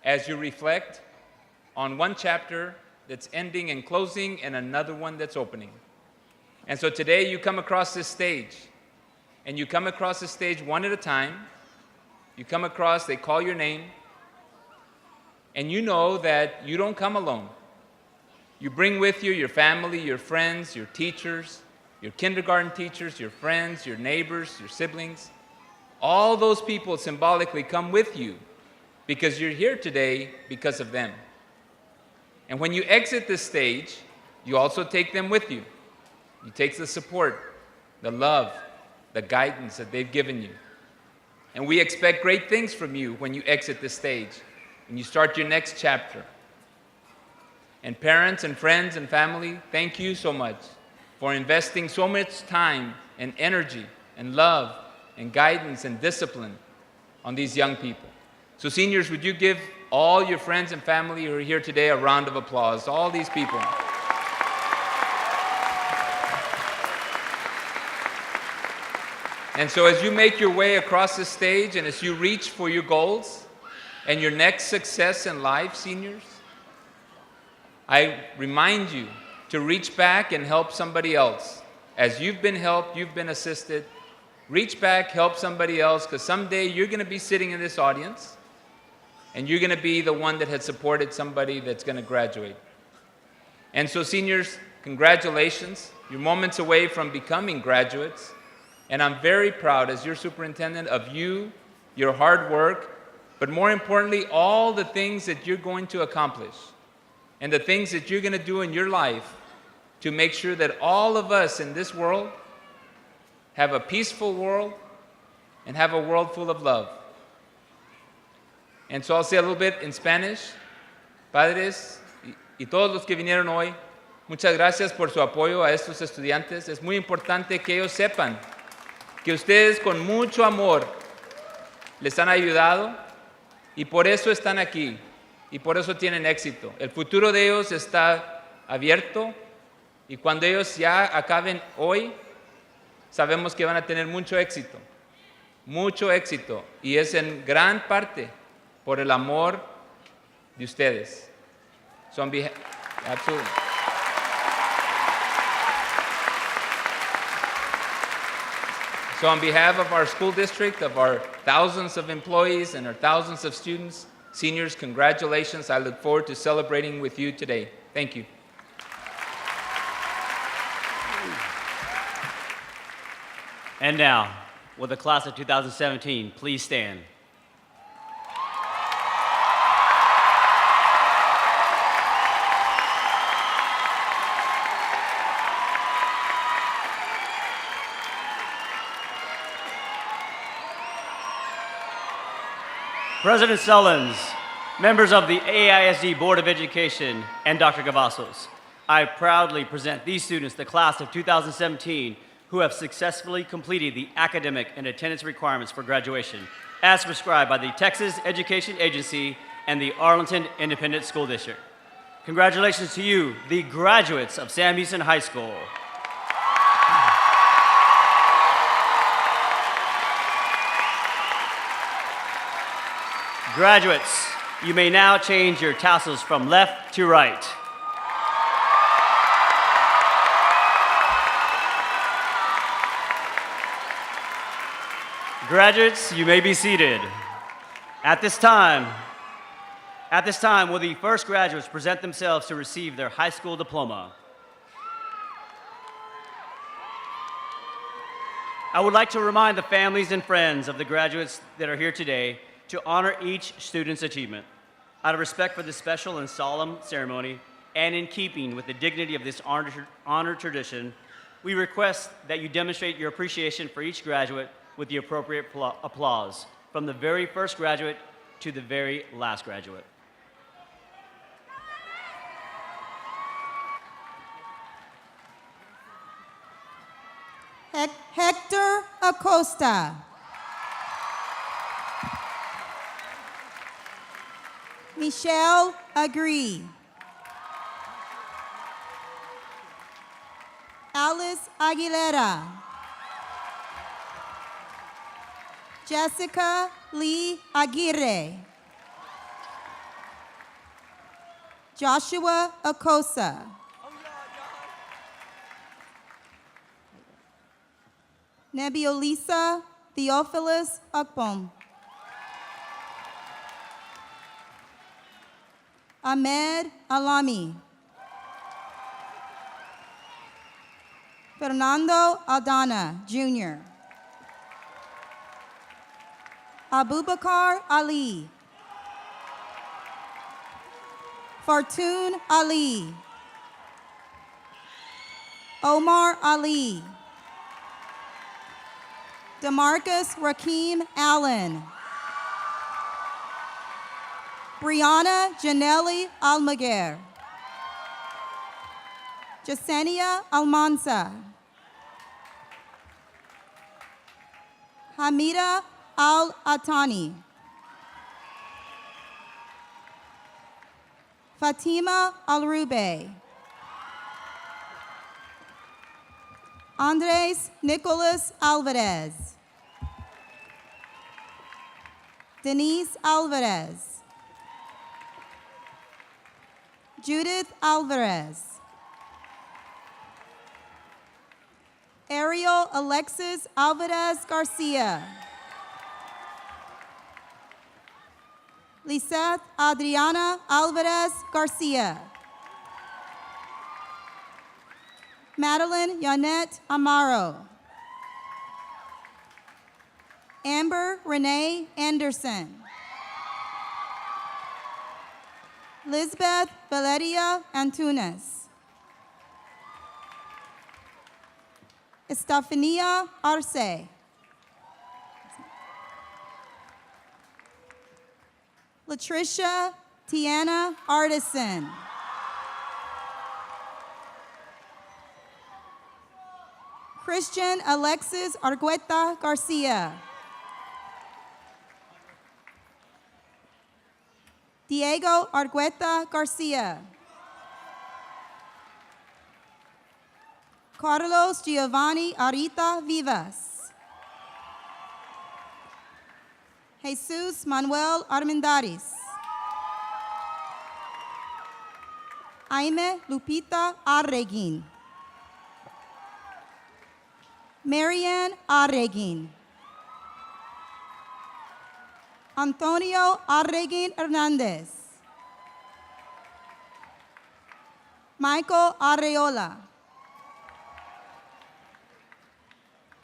as you reflect on one chapter that's ending and closing and another one that's opening. And so today you come across this stage, and you come across the stage one at a time. You come across, they call your name, and you know that you don't come alone. You bring with you your family, your friends, your teachers, your kindergarten teachers, your friends, your neighbors, your siblings. All those people symbolically come with you because you're here today because of them. And when you exit this stage, you also take them with you. You take the support, the love, the guidance that they've given you. And we expect great things from you when you exit this stage, when you start your next chapter. And parents and friends and family, thank you so much for investing so much time and energy and love and guidance and discipline on these young people. So seniors, would you give all your friends and family who are here today a round of applause, all these people. And so as you make your way across this stage and as you reach for your goals and your next success in life, seniors, I remind you to reach back and help somebody else. As you've been helped, you've been assisted, reach back, help somebody else, because someday you're going to be sitting in this audience and you're going to be the one that had supported somebody that's going to graduate. And so seniors, congratulations. You're moments away from becoming graduates. And I'm very proud as your superintendent of you, your hard work, but more importantly, all the things that you're going to accomplish and the things that you're going to do in your life to make sure that all of us in this world have a peaceful world and have a world full of love. And so I'll say a little bit in Spanish. Padres y todos los que vinieron hoy, muchas gracias por su apoyo a estos estudiantes. Es muy importante que ellos sepan que ustedes con mucho amor les han ayudado y por eso están aquí y por eso tienen éxito. El futuro de ellos está abierto y cuando ellos ya acaben hoy, sabemos que van a tener mucho éxito y es en gran parte por el amor de ustedes. So on behalf, absolutely. So on behalf of our school district, of our thousands of employees and our thousands of students, seniors, congratulations. I look forward to celebrating with you today. Thank you. And now, will the class of 2017 please stand? President Sullins, members of the AISD Board of Education, and Dr. Cavazos, I proudly present these students, the class of 2017, who have successfully completed the academic and attendance requirements for graduation, as prescribed by the Texas Education Agency and the Arlington Independent School District. Congratulations to you, the graduates of Sam Houston High School. Graduates, you may now change your tassels from left to right. Graduates, you may be seated. At this time, will the first graduates present themselves to receive their high school diploma? I would like to remind the families and friends of the graduates that are here today to honor each student's achievement. Out of respect for this special and solemn ceremony, and in keeping with the dignity of this honor tradition, we request that you demonstrate your appreciation for each graduate with the appropriate applause, from the very first graduate to the very last graduate. Hector Acosta. Michelle Agree. Alice Aguilera. Jessica Lee Aguirre. Joshua Acosta. Nebiolisa Theophilus Akpom. Ahmed Alami. Fernando Aldana, Jr. Abubakar Ali. Fortune Ali. Omar Ali. Demarcus Rakeem Allen. Brianna Janelli Almaguer. Jasenia Almanza. Hamida Al-Atani. Fatima Al-Rube. Andres Nicolas Alvarez. Denise Alvarez. Judith Alvarez. Ariel Alexis Alvarez Garcia. Lisette Adriana Alvarez Garcia. Madeline Yannette Amaro. Amber Renee Anderson. Lisbeth Valeria Antunes. Estefania Arce. Latricia Tiana Artisan. Christian Alexis Argueta Garcia. Diego Argueta Garcia. Carlos Giovanni Arita Vivas. Jesus Manuel Armendariz. Aime Lupita Arreguin. Marianne Arreguin. Antonio Arreguin Hernandez. Michael Areola.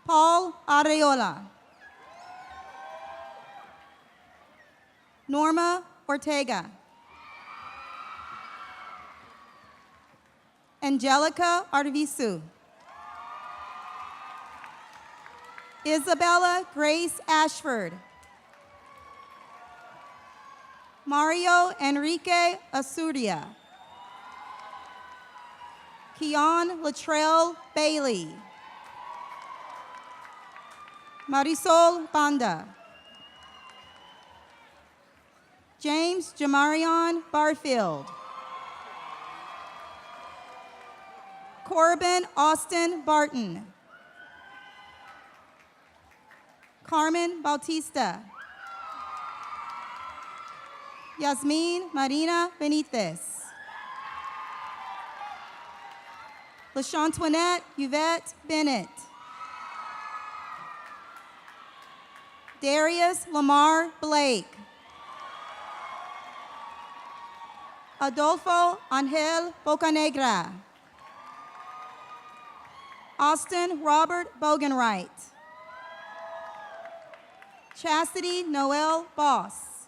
Paul Areola. Norma Ortega. Angelica Arvisu. Isabella Grace Ashford. Mario Enrique Asuria. Keon Latrell Bailey. Marisol Banda. James Jamarion Barfield. Corbin Austin Barton. Carmen Bautista. Yasmin Marina Benitez. LaShantoinette Yvette Bennett. Darius Lamar Blake. Adolfo Angel Bocanegra. Austin Robert Bogenwright. Chastity Noel Boss.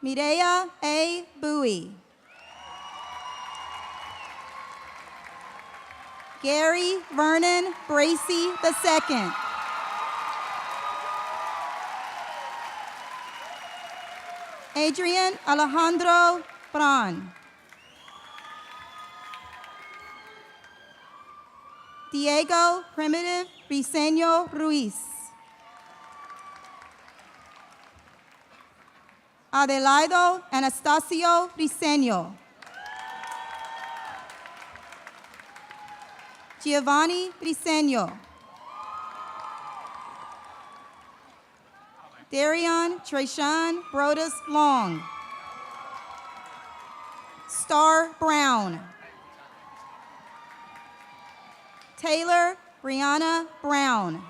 Mireya A. Bowie. Gary Vernon Bracy II. Adrian Alejandro Bran. Diego Primitive Briseño Ruiz. Adelaido Anastasio Briseño. Giovanni Briseño. Darion Treshawn Brodus Long. Star Brown. Taylor Brianna Brown.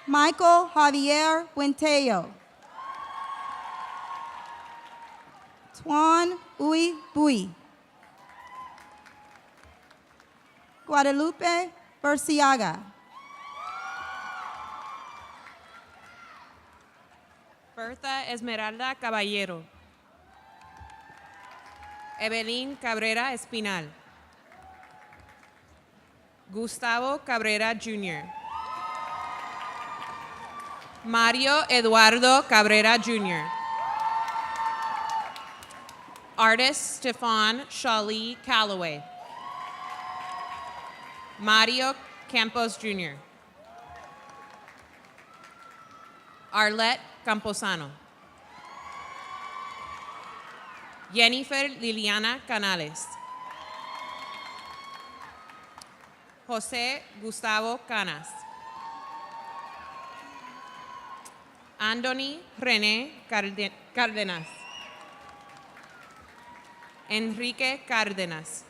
Michael Javier Buentello. Tuan Uy Bui. Guadalupe Burciaga. Bertha Esmeralda Caballero. Evelyn Cabrera Espinal. Gustavo Cabrera Jr. Mario Eduardo Cabrera Jr. Artist Stefan Shali Calloway. Mario Campos Jr. Arlette Camposano. Jennifer Liliana Canales. José Gustavo Canas. Andoni René Cárdenas. Enrique Cárdenas.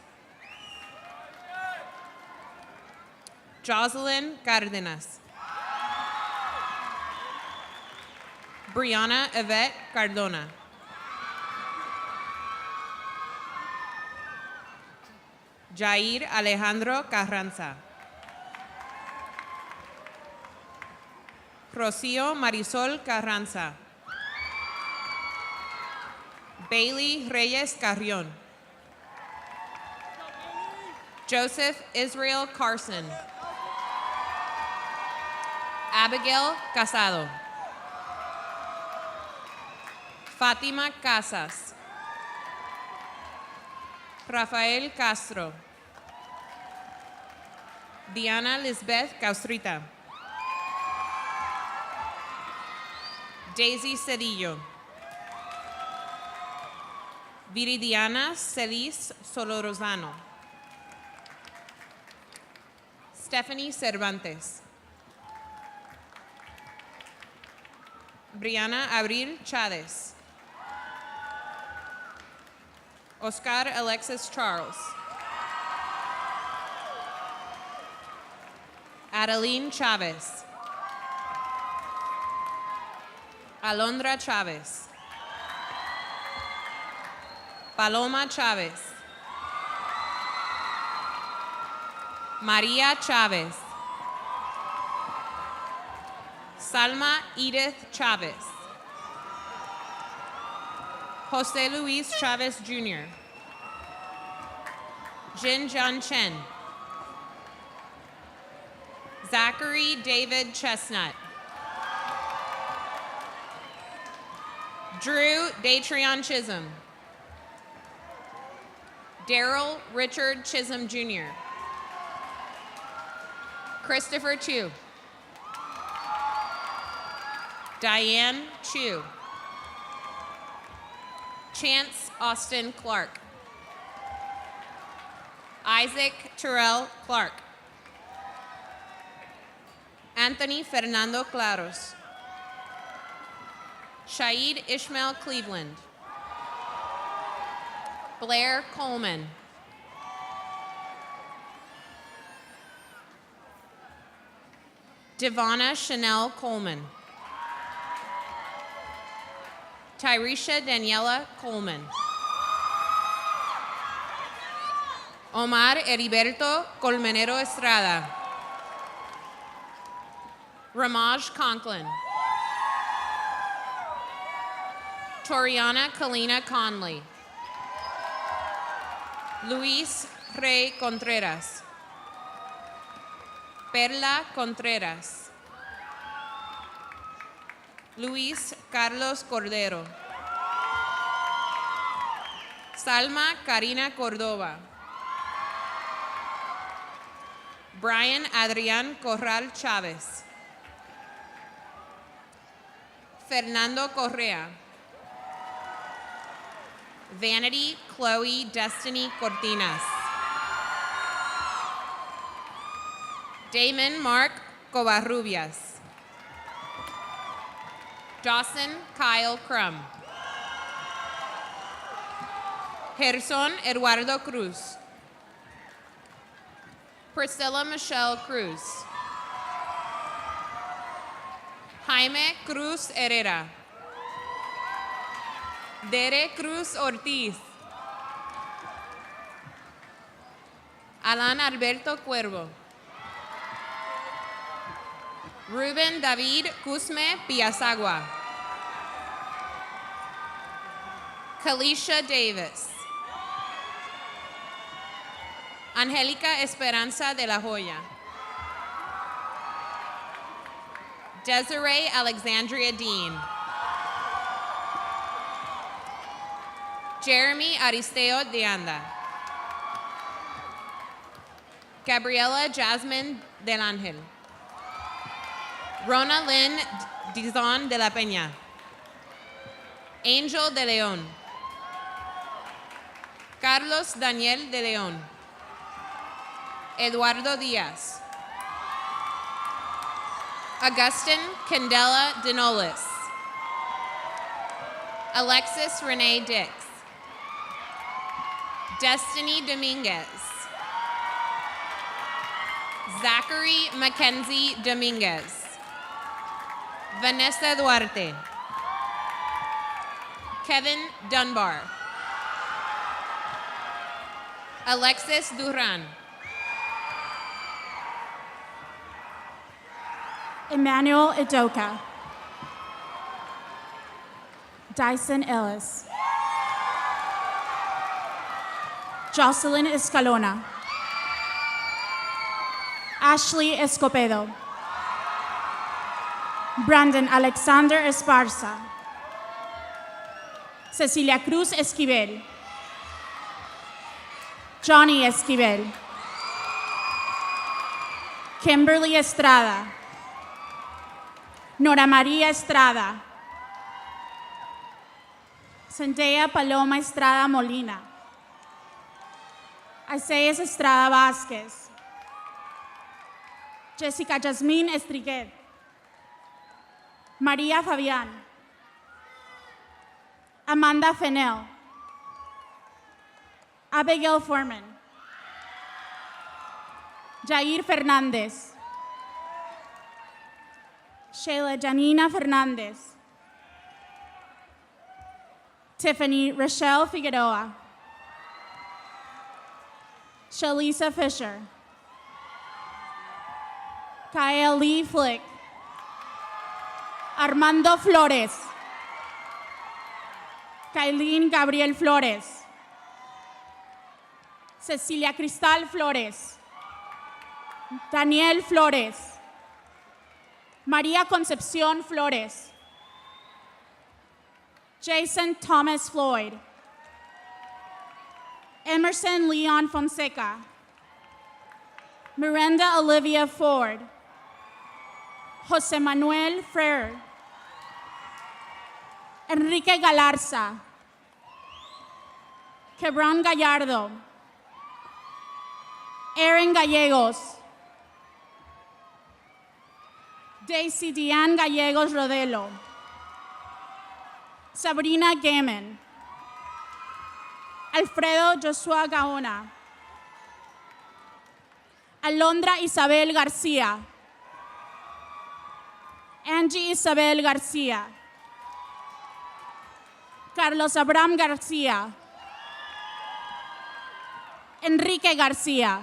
Jocelyn Cárdenas. Brianna Yvette Cardona. Jair Alejandro Carranza. Rocío Marisol Carranza. Bailey Reyes Carrión. Joseph Israel Carson. Abigail Casado. Fátima Casas. Rafael Castro. Diana Lisbeth Caustrita. Daisy Cedillo. Viridiana Celis Solorozano. Stephanie Cervantes. Brianna Abril Chávez. Oscar Alexis Charles. Adeline Chavez. Alondra Chavez. Paloma Chavez. María Chavez. Salma Edith Chavez. Jose Luis Chavez Jr. Jin John Chen. Zachary David Chestnut. Drew Datrion Chisholm. Daryl Richard Chisholm Jr. Christopher Chu. Diane Chu. Chance Austin Clark. Isaac Terrell Clark. Anthony Fernando Claros. Shaid Ishmael Cleveland. Blair Coleman. Devonna Chanel Coleman. Tyresha Daniela Coleman. Omar Heriberto Colmenero Estrada. Ramaj Conklin. Toriana Kalina Conley. Luis Rey Contreras. Perla Contreras. Luis Carlos Cordero. Salma Karina Cordova. Brian Adrián Corral Chávez. Fernando Correa. Vanity Chloe Destiny Cortinas. Damon Mark Covarrubias. Dawson Kyle Crum. Gerson Eduardo Cruz. Priscilla Michelle Cruz. Jaime Cruz Herrera. Dere Cruz Ortiz. Alan Alberto Cuervo. Ruben David Cusme Piazagua. Kalisha Davis. Angélica Esperanza de la Hoya. Desiree Alexandria Dean. Jeremy Aristeo de Anda. Gabriela Jasmine del Ángel. Rona Lynn Dizon de la Peña. Angel de León. Carlos Daniel de León. Eduardo Díaz. Augustin Candela Denolis. Alexis Renee Dix. Destiny Dominguez. Zachary Mackenzie Dominguez. Vanessa Duarte. Kevin Dunbar. Alexis Duran. Emmanuel Idoka. Dyson Ellis. Jocelyn Escalona. Ashley Escobedo. Brandon Alexander Esparza. Cecilia Cruz Esquivel. Johnny Esquivel. Kimberly Estrada. Nora María Estrada. Zendaya Paloma Estrada Molina. Isaiah Estrada Vázquez. Jessica Jasmine Estriguet. María Fabián. Amanda Fennell. Abigail Foreman. Jair Fernández. Sheila Janina Fernández. Tiffany Rochelle Figueroa. Shalisa Fisher. Kyle Lee Flick. Armando Flores. Kailin Gabriel Flores. Cecilia Cristal Flores. Daniel Flores. María Concepción Flores. Jason Thomas Floyd. Emerson Leon Fonseca. Miranda Olivia Ford. Jose Manuel Freire. Enrique Galarza. Quebron Gallardo. Aaron Gallegos. Daisy Diane Gallegos Rodelo. Sabrina Gaiman. Alfredo Joshua Gaona. Alondra Isabel García. Angie Isabel García. Carlos Abraham García. Enrique García.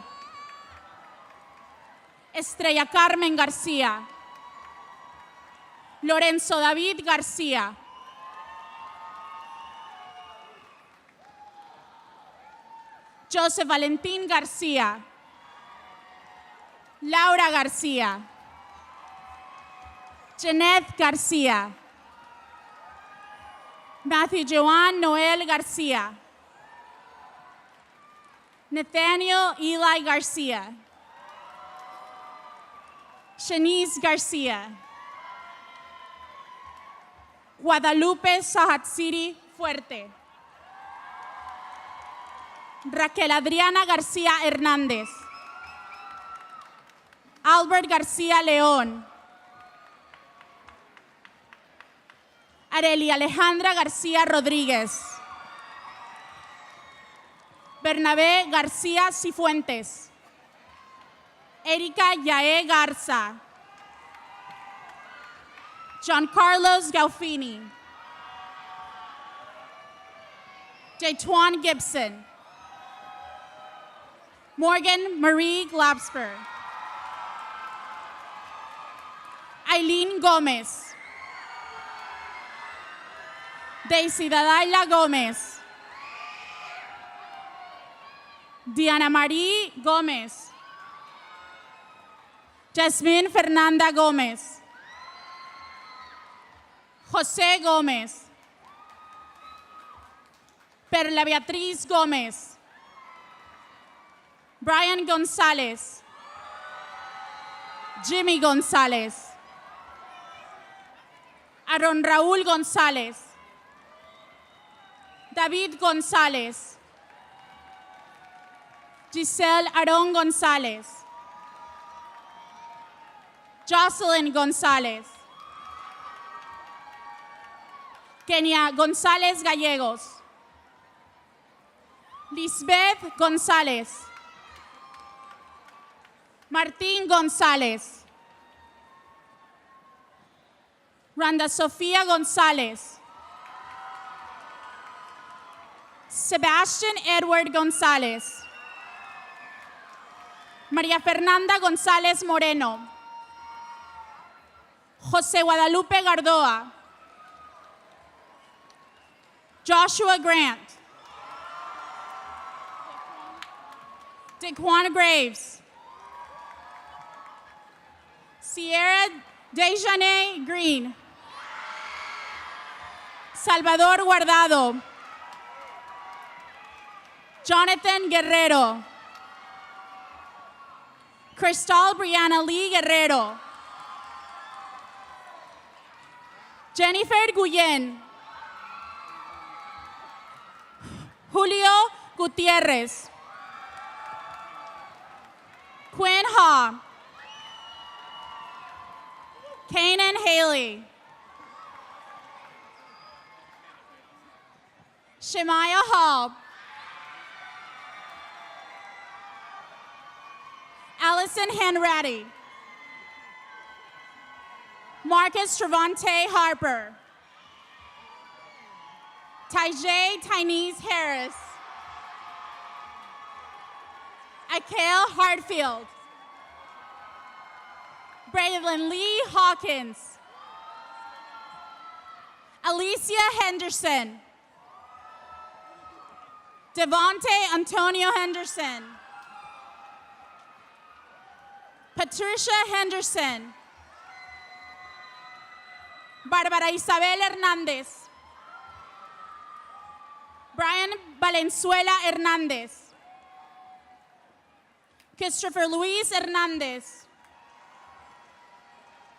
Estrella Carmen García. Lorenzo David García. Joseph Valentín García. Laura García. Jeanette García. Matthew Joan Noel García. Nathaniel Eli García. Shanice García. Guadalupe Sahatsiri Fuerte. Raquel Adriana García Hernández. Albert García León. Areli Alejandra García Rodríguez. Bernabé García Cifuentes. Erika Yaé Garza. John Carlos Gaufini. Jaytuan Gibson. Morgan Marie Glabsper. Aileen Gómez. Daisy Dadaila Gómez. Diana Marie Gómez. Jasmine Fernanda Gómez. José Gómez. Perla Beatriz Gómez. Brian González. Jimmy González. Aaron Raúl González. David González. Giselle Aarón González. Jocelyn González. Kenia González Gallegos. Lisbeth González. Martín González. Randa Sofía González. Sebastian Edward González. María Fernanda González Moreno. José Guadalupe Gardoa. Joshua Grant. Daquan Graves. Sierra Dejanay Green. Salvador Guardado. Jonathan Guerrero. Cristal Brianna Lee Guerrero. Jennifer Guyen. Julio Gutierrez. Quinn Ha. Kanan Haley. Shemaya Hall. Allison Hanratty. Marcus Travante Harper. Tyjae Tynese Harris. Akael Hartfield. Braylon Lee Hawkins. Alicia Henderson. Devonte Antonio Henderson. Patricia Henderson. Bárbara Isabel Hernández. Brian Valenzuela Hernández. Christopher Luis Hernández.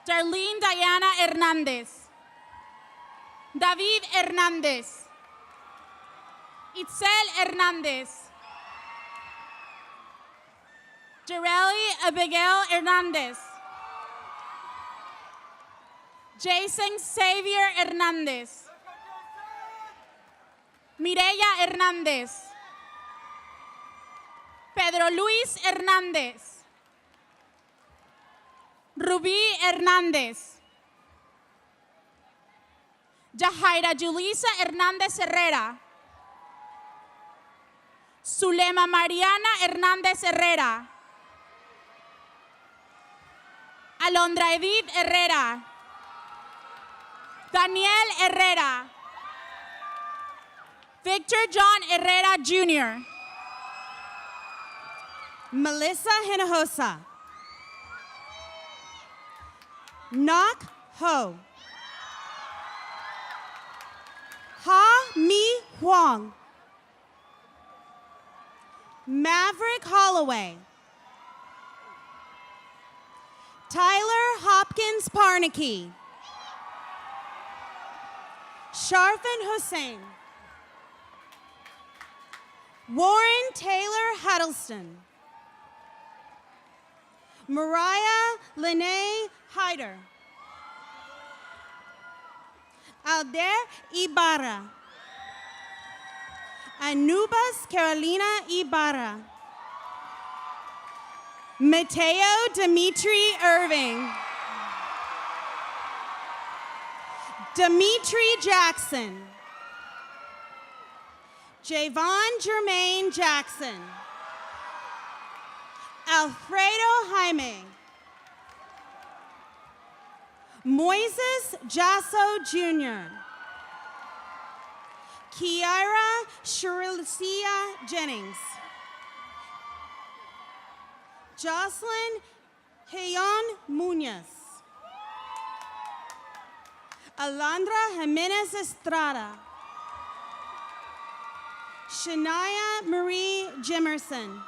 Darlene Diana Hernández. David Hernández. Itzel Hernández. Jareli Abigail Hernández. Jason Xavier Hernández. Mireya Hernández. Pedro Luis Hernández. Rubí Hernández. Yahaira Julisa Hernández Herrera. Zulema Mariana Hernández Herrera. Alondra Edith Herrera. Daniel Herrera. Victor John Herrera Jr. Melissa Hinojosa. Nok Ho. Ha Mi Huang. Maverick Holloway. Tyler Hopkins Parnicky. Sharfin Hussein. Warren Taylor Huddleston. Mariah Lene Hyder. Alder Ibarra. Anubis Carolina Ibarra. Mateo Dimitri Irving. Dimitri Jackson. Javon Jermaine Jackson. Alfredo Jaime. Moises Jasso Jr. Kiara Sharicia Jennings. Jocelyn Hayon Munoz. Alondra Jimenez Estrada. Shania Marie Jimerson.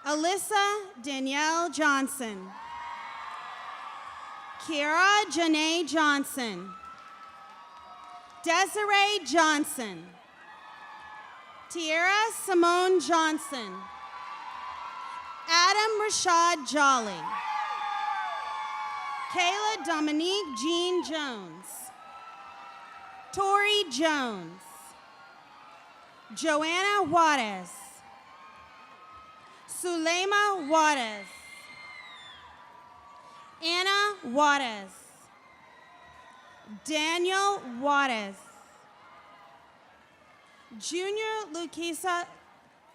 Alyssa Danielle Johnson. Kiara Janae Johnson. Desiree Johnson. Tierra Simone Johnson. Adam Rashad Jolly. Kayla Dominique Jean Jones. Tori Jones. Joanna Juarez. Sulema Juarez. Anna Juarez. Daniel Juarez. Junior Luquisa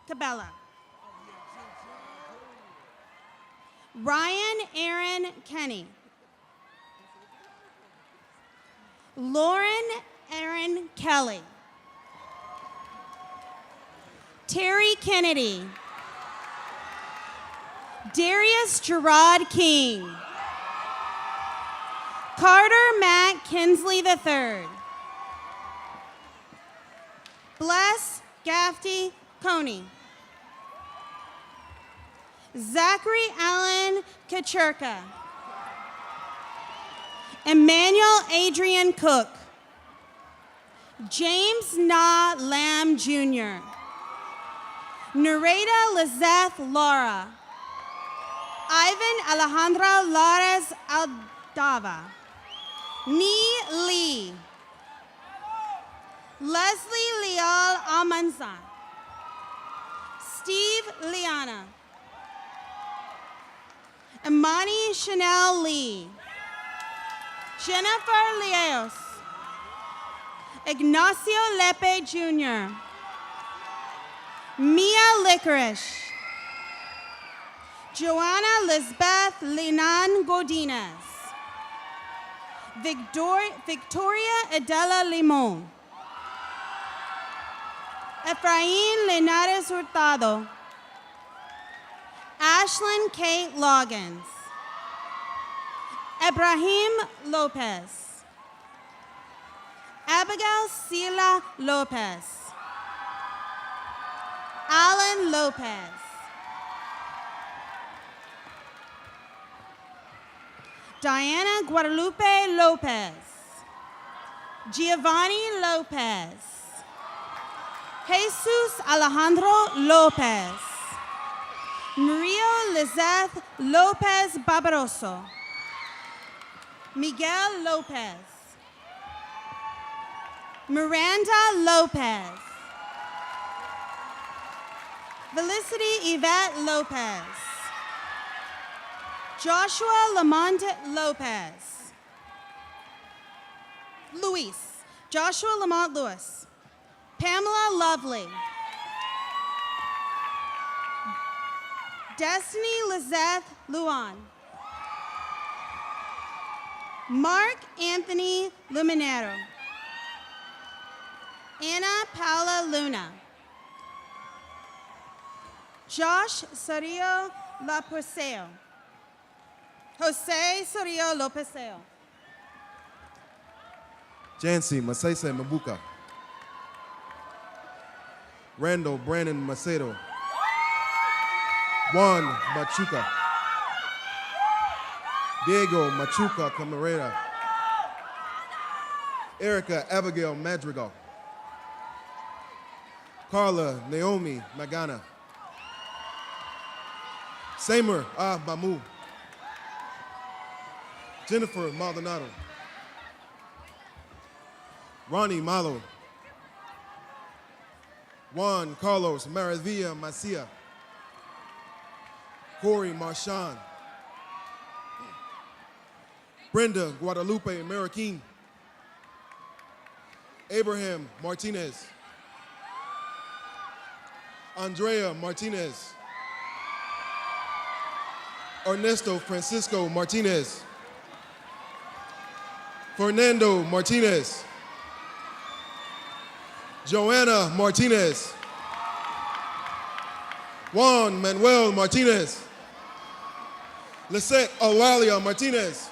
Cabela. Ryan Aaron Kenny. Lauren Aaron Kelly. Terry Kennedy. Darius Gerard King. Carter Matt Kinsley III. Bless Gafty Coney. Zachary Allen Kachurka. Emmanuel Adrian Cook. James Na Lamb Jr. Nareda Lizeth Laura. Ivan Alejandro Lares Aldava. Nee Lee. Leslie Leal Almanza. Steve Liana. Imani Chanel Lee. Jennifer Leos. Ignacio Lepe Jr. Mia Licorice. Joanna Lisbeth Linan Godinez. Victoria Adela Limon. Efrain Linares Hurtado. Ashlyn Kate Loggins. Ibrahim Lopez. Abigail Sila Lopez. Alan Lopez. Diana Guadalupe Lopez. Giovanni Lopez. Jesus Alejandro Lopez. Mario Lizeth Lopez Barbaroso. Miguel Lopez. Miranda Lopez. Felicity Yvette Lopez. Joshua Lamont Lopez. Luis. Joshua Lamont Lewis. Pamela Lovely. Destiny Lizeth Luan. Mark Anthony Luminero. Anna Paula Luna. Josh Sorio Lopeseo. Jose Sorio Lopeseo. Jancy Masese Mabuka. Randall Brandon Macedo. Juan Machuca. Diego Machuca Camarera. Erica Abigail Madrigal. Carla Naomi Magana. Samer Mamu. Jennifer Maldonado. Ronnie Malo. Juan Carlos Maravilla Macia. Corey Marchand. Brenda Guadalupe Mariquin. Abraham Martinez. Andrea Martinez. Ernesto Francisco Martinez. Fernando Martinez. Joanna Martinez. Juan Manuel Martinez. Lisette Auralia Martinez.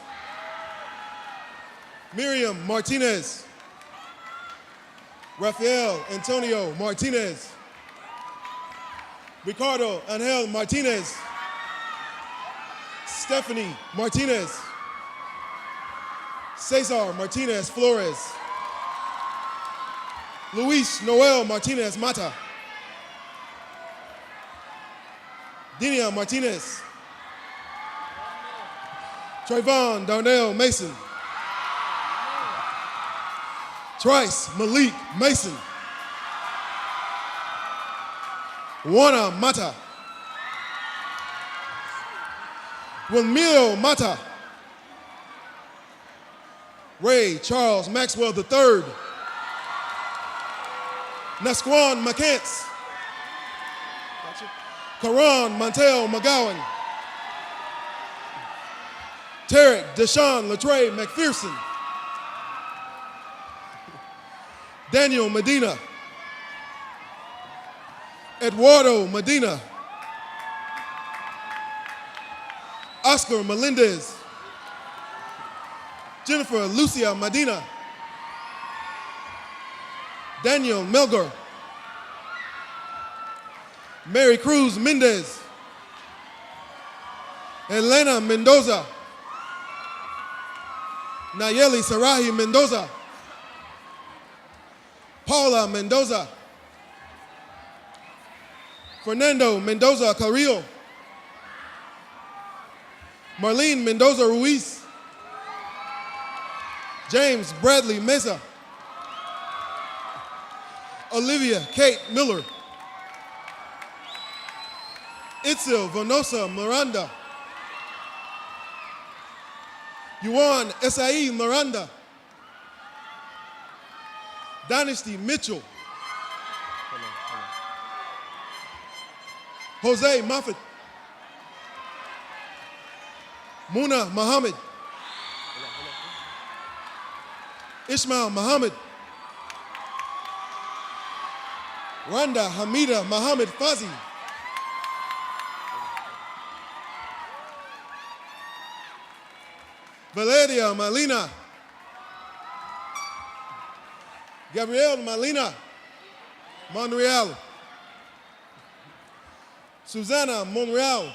Miriam Martinez. Rafael Antonio Martinez. Ricardo Angel Martinez. Stephanie Martinez. Cesar Martinez Flores. Luis Noel Martinez Mata. Dinia Martinez. Trayvon Darnell Mason. Trice Malik Mason. Juana Mata. Wilmio Mata. Ray Charles Maxwell III. Nasquan McCants. Karan Montel McGowan. Tarek Deshaun Latre McPherson. Daniel Medina. Eduardo Medina. Oscar Melendez. Jennifer Lucia Medina. Daniel Melgar. Mary Cruz Mendez. Elena Mendoza. Nayeli Sarahi Mendoza. Paula Mendoza. Fernando Mendoza Carrillo. Marlene Mendoza Ruiz. James Bradley Mesa. Olivia Kate Miller. Itzel Vanosa Miranda. Yuan Esai Miranda. Dynasty Mitchell. Jose Moffitt. Muna Muhammad. Ishmael Muhammad. Randa Hamida Muhammad Fazi. Valeria Malina. Gabrielle Malina. Monreal. Susanna Monreal.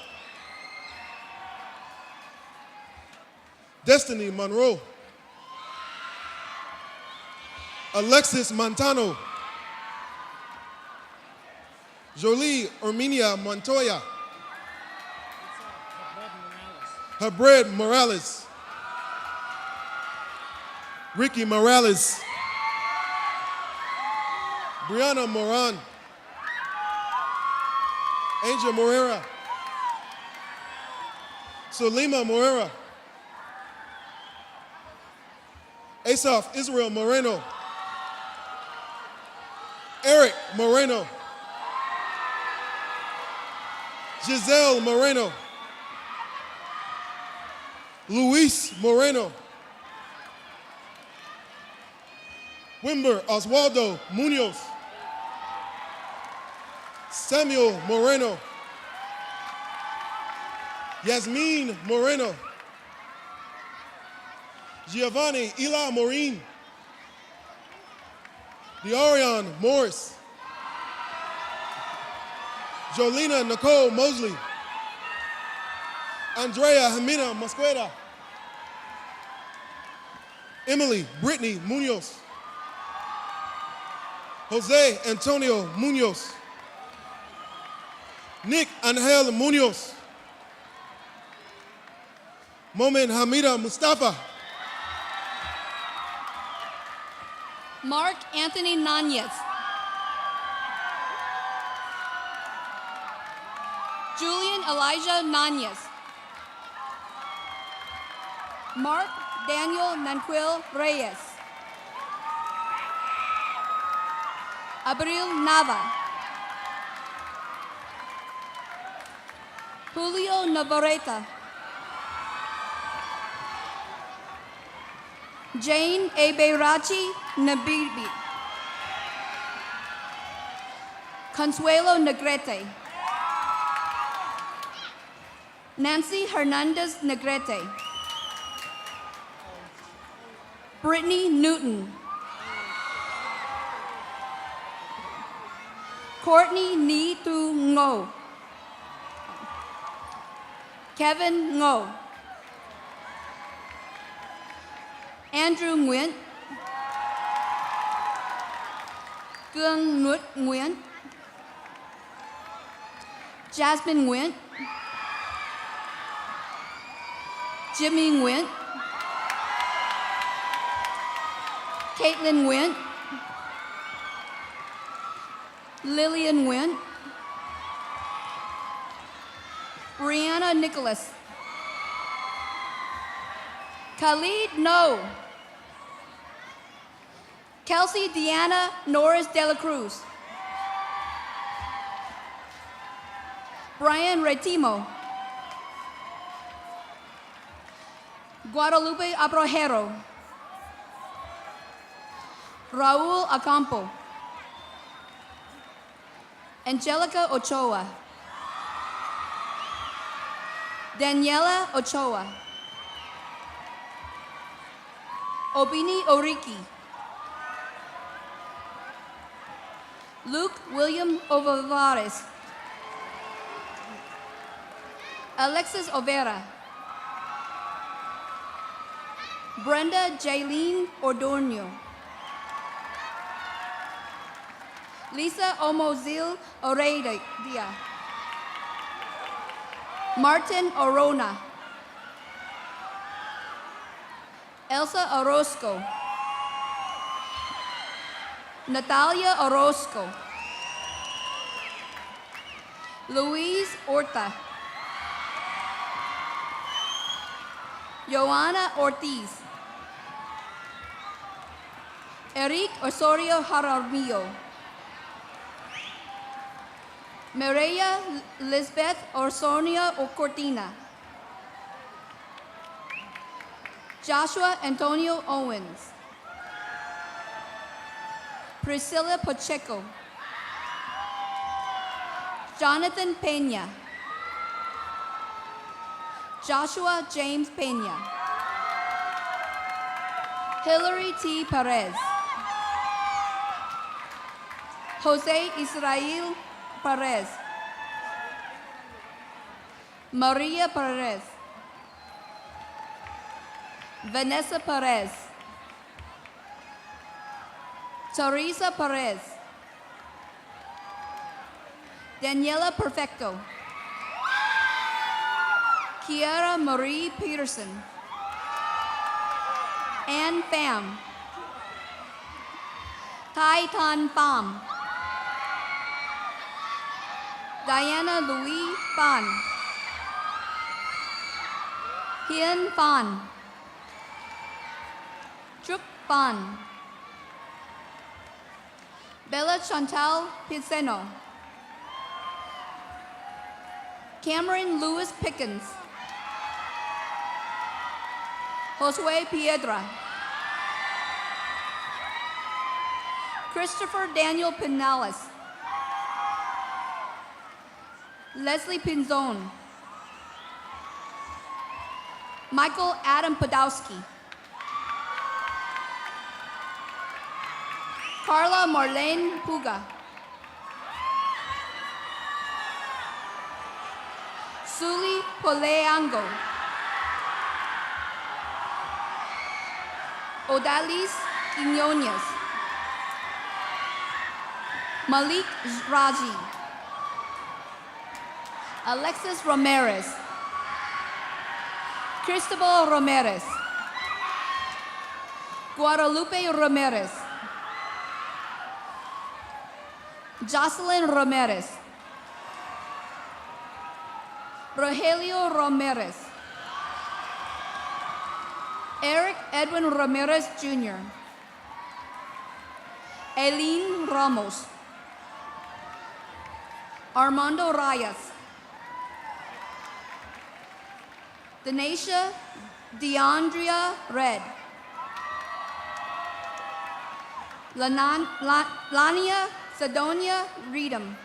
Destiny Monroe. Alexis Montano. Jolie Armenia Montoya. Habred Morales. Ricky Morales. Brianna Moran. Angel Moreira. Solima Moreira. Asaf Israel Moreno. Eric Moreno. Giselle Moreno. Luis Moreno. Wimber Oswaldo Munoz. Samuel Moreno. Yasmin Moreno. Giovanni Ila Morin. Deorion Morris. Jolina Nicole Mosley. Andrea Jimena Mosqueda. Emily Brittany Munoz. Jose Antonio Munoz. Nick Angel Munoz. Momen Hamida Mustafa. Mark Anthony Nanez. Julian Elijah Nanez. Mark Daniel Nanquil Reyes. Abril Nava. Julio Navarrete. Jane Eberachi Nabibi. Consuelo Negrete. Nancy Hernandez Negrete. Brittany Newton. Courtney Ni Tu Ngo. Kevin Ngo. Andrew Nguyen. Cương Nuốt Nguyen. Jasmine Nguyen. Jimmy Nguyen. Caitlin Nguyen. Lillian Nguyen. Brianna Nicholas. Khalid No. Kelsey Deanna Norris de la Cruz. Brian Retimo. Guadalupe Abrojero. Raul Acampo. Angelica Ochoa. Daniela Ochoa. Obini Oriki. Luke William Ovavares. Alexis Overa. Brenda Jaylene Ordonio. Lisa Omozil Oredia. Martin Orona. Elsa Orozco. Natalia Orozco. Louise Orta. Joanna Ortiz. Eric Osorio Jaramillo. Maria Lisbeth Orsonia Cortina. Joshua Antonio Owens. Priscilla Pacheco. Jonathan Pena. Joshua James Pena. Hillary T. Perez. Jose Israel Perez. Maria Perez. Vanessa Perez. Teresa Perez. Daniela Perfecto. Kiara Marie Peterson. Ann Pham. Tai Tan Pham. Diana Louis Phan. Hien Phan. Trúc Phan. Bella Chantal Pizeno. Cameron Lewis Pickens. Josue Piedra. Christopher Daniel Pinales. Leslie Pinzon. Michael Adam Podowski. Carla Marlene Puga. Suli Poleango. Odalis Quiñones. Malik Raji. Alexis Ramirez. Cristobal Ramirez. Guadalupe Ramirez. Jocelyn Ramirez. Rogelio Ramirez. Eric Edwin Ramirez Jr. Eileen Ramos. Armando Reyes. Denasia DeAndrea Red. Lania Sedonia Reedham.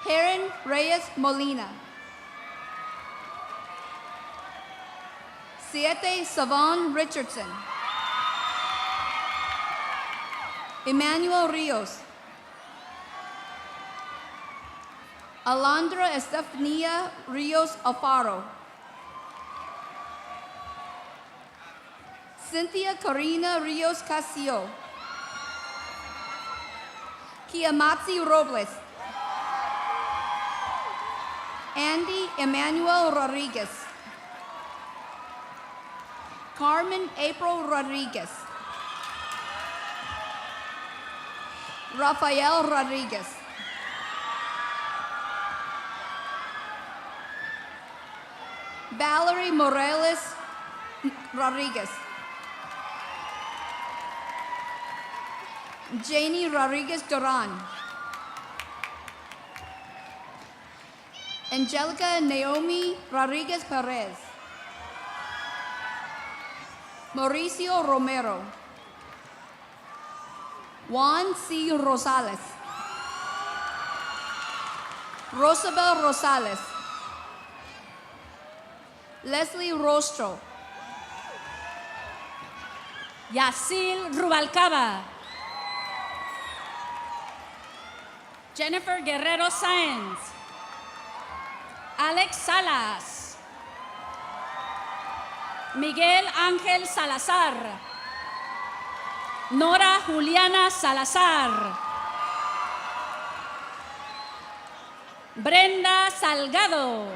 Heron Reyes Molina. Siete Savon Richardson. Emmanuel Rios. Alondra Estefania Rios Alfaro. Cynthia Corina Rios Castillo. Kiamatsi Robles. Andy Emmanuel Rodriguez. Carmen April Rodriguez. Rafael Rodriguez. Valerie Morales Rodriguez. Janie Rodriguez Duran. Angelica Naomi Rodriguez Perez. Mauricio Romero. Juan C. Rosales. Rosabel Rosales. Leslie Rostro. Yacil Rubalcaba. Jennifer Guerrero Sáenz. Alex Salas. Miguel Ángel Salazar. Nora Juliana Salazar. Brenda Salgado.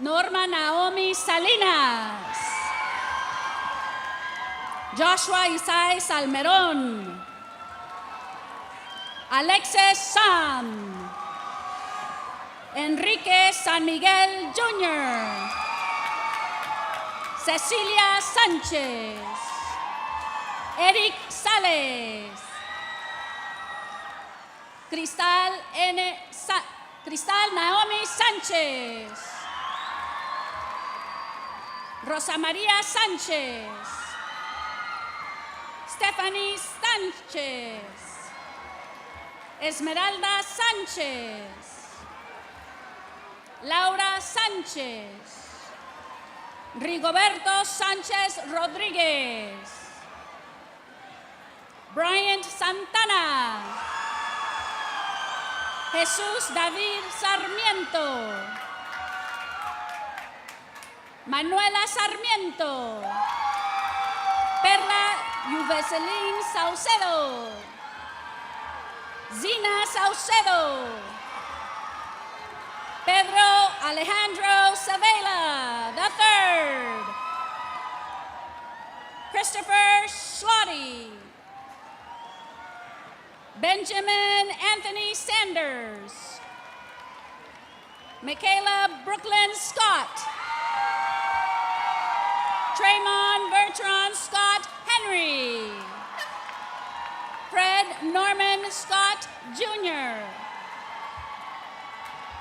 Norma Naomi Salinas. Joshua Isai Salmerón. Alexis Sam. Enrique San Miguel Jr. Cecilia Sánchez. Eric Sales. Cristal Naomi Sánchez. Rosa María Sánchez. Stephanie Sánchez. Esmeralda Sánchez. Laura Sánchez. Rigoberto Sánchez Rodríguez. Bryant Santana. Jesús David Sarmiento. Manuela Sarmiento. Perla Yuveselín Saucedo. Zina Saucedo. Pedro Alejandro Savela III. Christopher Schwati. Benjamin Anthony Sanders. Michaela Brooklyn Scott. Traymon Bertrand Scott Henry. Fred Norman Scott Jr.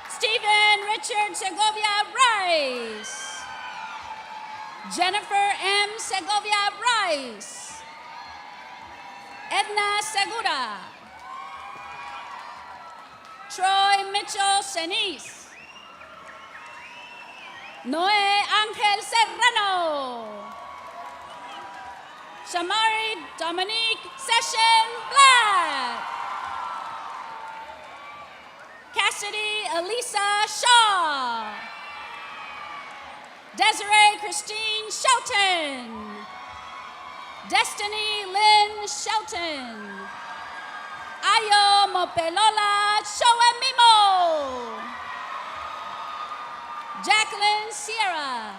Stephen Richard Segovia Rice. Jennifer M. Segovia Rice. Edna Segura. Troy Mitchell Cenis. Noé Ángel Serrano. Shamari Dominique Session Black. Cassidy Elisa Shaw. Desiree Christine Shelton. Destiny Lynn Shelton. Ayo Mopelola Shoemimo. Jacqueline Sierra.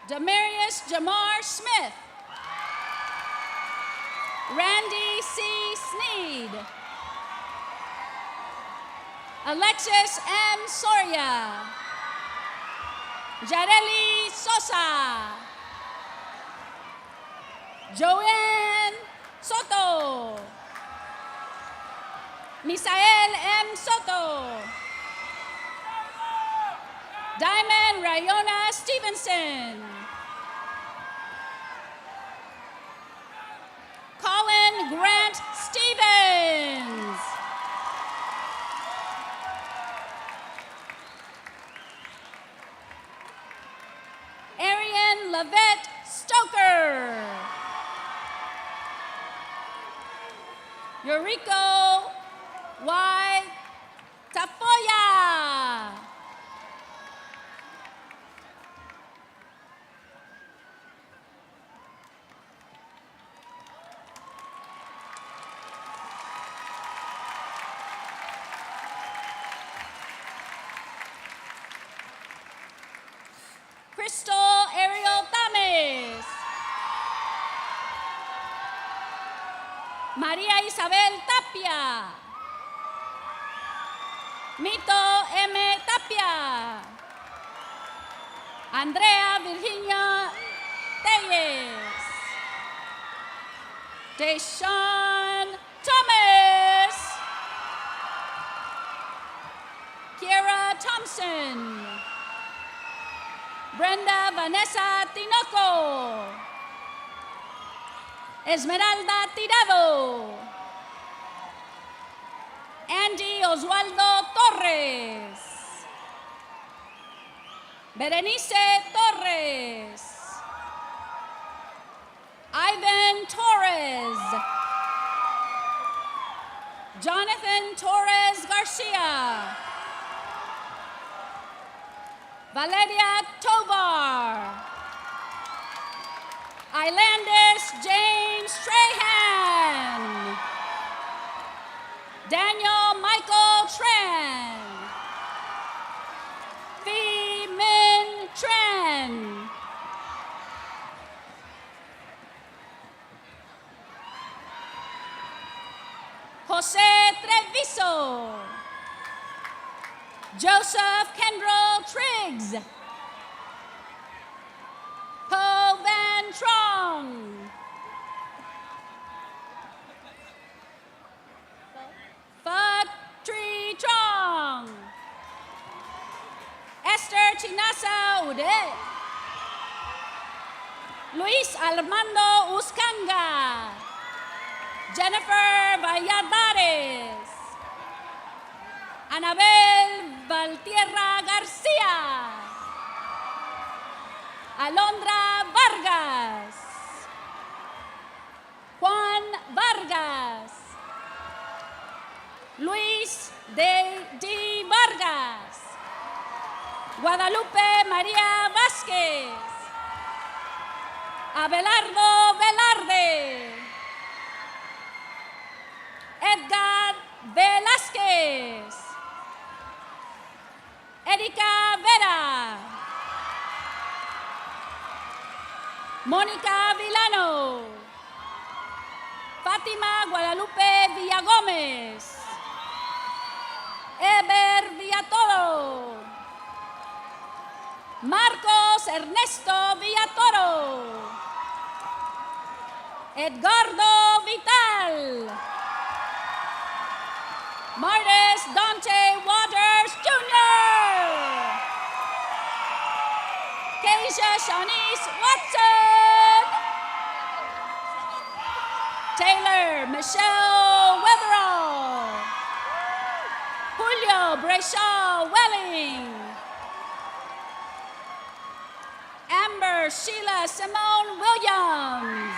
Demarius Jamar Smith. Randy C. Sneed. Alexis M. Soria. Jareli Sosa. Joanne Soto. Misael M. Soto. Diamond Rayona Stevenson. Colin Grant Stevens. Arian Lavette Stoker. Yuriko Y. Tafoya. Crystal Ariel Tames. María Isabel Tapia. Mito M. Tapia. Andrea Virginia Telles. Deshaun Thomas. Kiera Thompson. Brenda Vanessa Tinoco. Esmeralda Tirado. Andy Oswaldo Torres. Berenice Torres. Ivan Torres. Jonathan Torres Garcia. Valeria Tovar. Islandis James Trahan. Daniel Michael Tran. Phi Min Tran. Jose Treviso. Joseph Kendall Triggs. Ho Van Trong. Phật Tri Trong. Esther Chinasa Ude. Luis Armando Uscanga. Jennifer Valladares. Anabel Valtierra García. Alondra Vargas. Juan Vargas. Luis D. Vargas. Guadalupe María Vázquez. Abelardo Velarde. Edgar Velázquez. Erika Vera. Mónica Vilano. Fátima Guadalupe Villagómez. Eber Villatoro. Marcos Ernesto Villatoro. Edgardo Vital. Martis Dante Waters Jr. Keisha Shanice Watson. Taylor Michelle Weatherall. Julio Brayshaw Welling. Amber Sheila Simone Williams.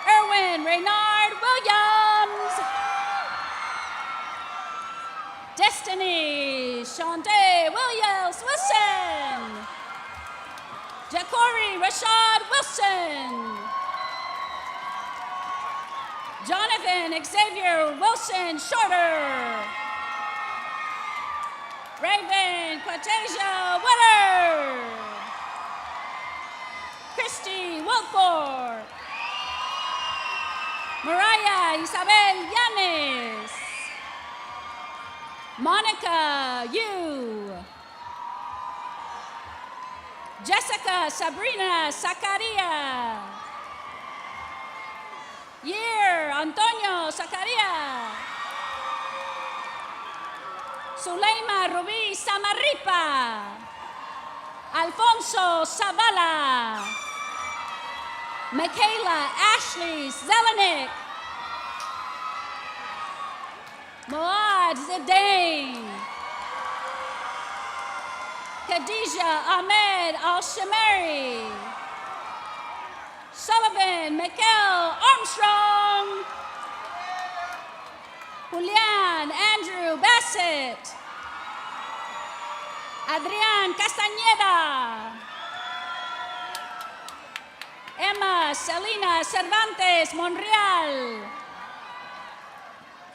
Erwin Reynard Williams. Destiny Shante Williams Wilson. Jacory Rashad Wilson. Jonathan Xavier Wilson Shorter. Raven Quatasia Willard. Christy Wilford. Mariah Isabel Yanes. Monica Yu. Jessica Sabrina Zacaria. Year Antonio Zacaria. Zuleima Rubí Samarripa, Alfonso Zavala, Michaela Ashley Zelenik, Moad Zidane, Khadija Ahmed Al-Shamari, Sullivan Michael Armstrong, Julian Andrew Bassett, Adrián Castañeda, Emma Selena Cervantes Monreal,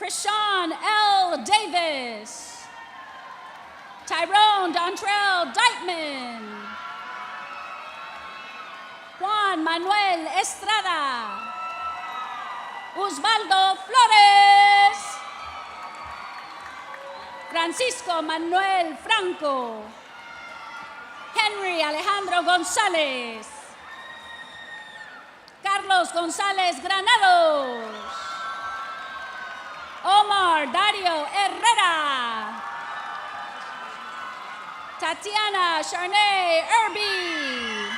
Krishan L. Davis, Tyrone Dontrell Deitman, Juan Manuel Estrada, Osvaldo Flores, Francisco Manuel Franco, Henry Alejandro González, Carlos González Granados, Omar Dario Herrera, Tatiana Charnay Irby,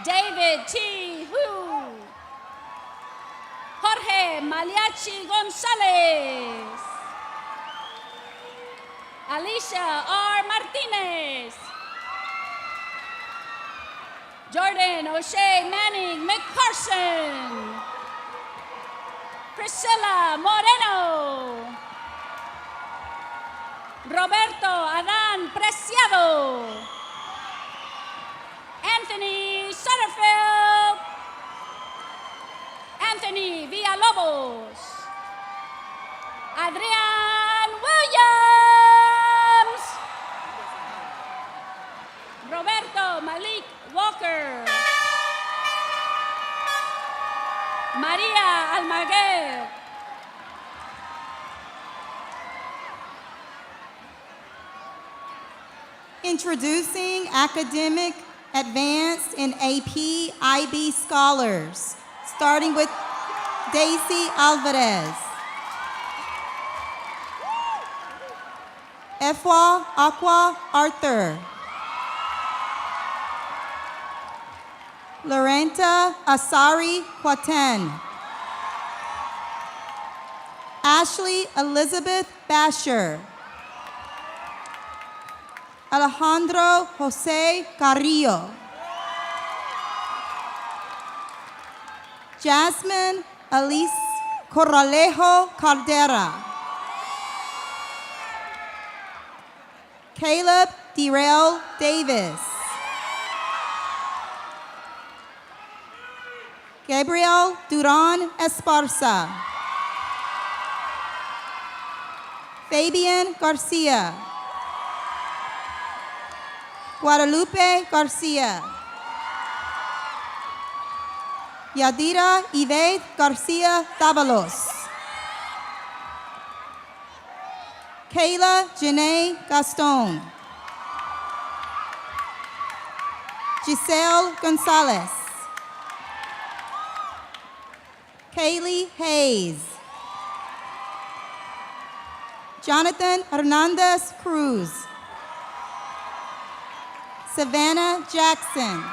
David T. Hu, Jorge Maliachi González, Alicia R. Martinez, Jordan O'Shea Manning McPherson, Priscilla Moreno, Roberto Adán Preciado, Anthony Sutterfield, Anthony Villalobos, Adrian Williams, Roberto Malik Walker, María Almaguer, Introducing Academic Advanced and AP IB Scholars, starting with Daisy Alvarez. Efwa Aqua Arthur. Lorenta Asari Quaten. Ashley Elizabeth Basher. Alejandro Jose Carrillo. Jasmine Alice Corralejo Caldera. Caleb Derrell Davis. Gabriel Duran Esparza. Fabian Garcia. Guadalupe Garcia. Yadira Yvette Garcia Davalos. Kayla Janae Gaston. Giselle Gonzalez. Kaylee Hayes. Jonathan Hernandez Cruz. Savannah Jackson.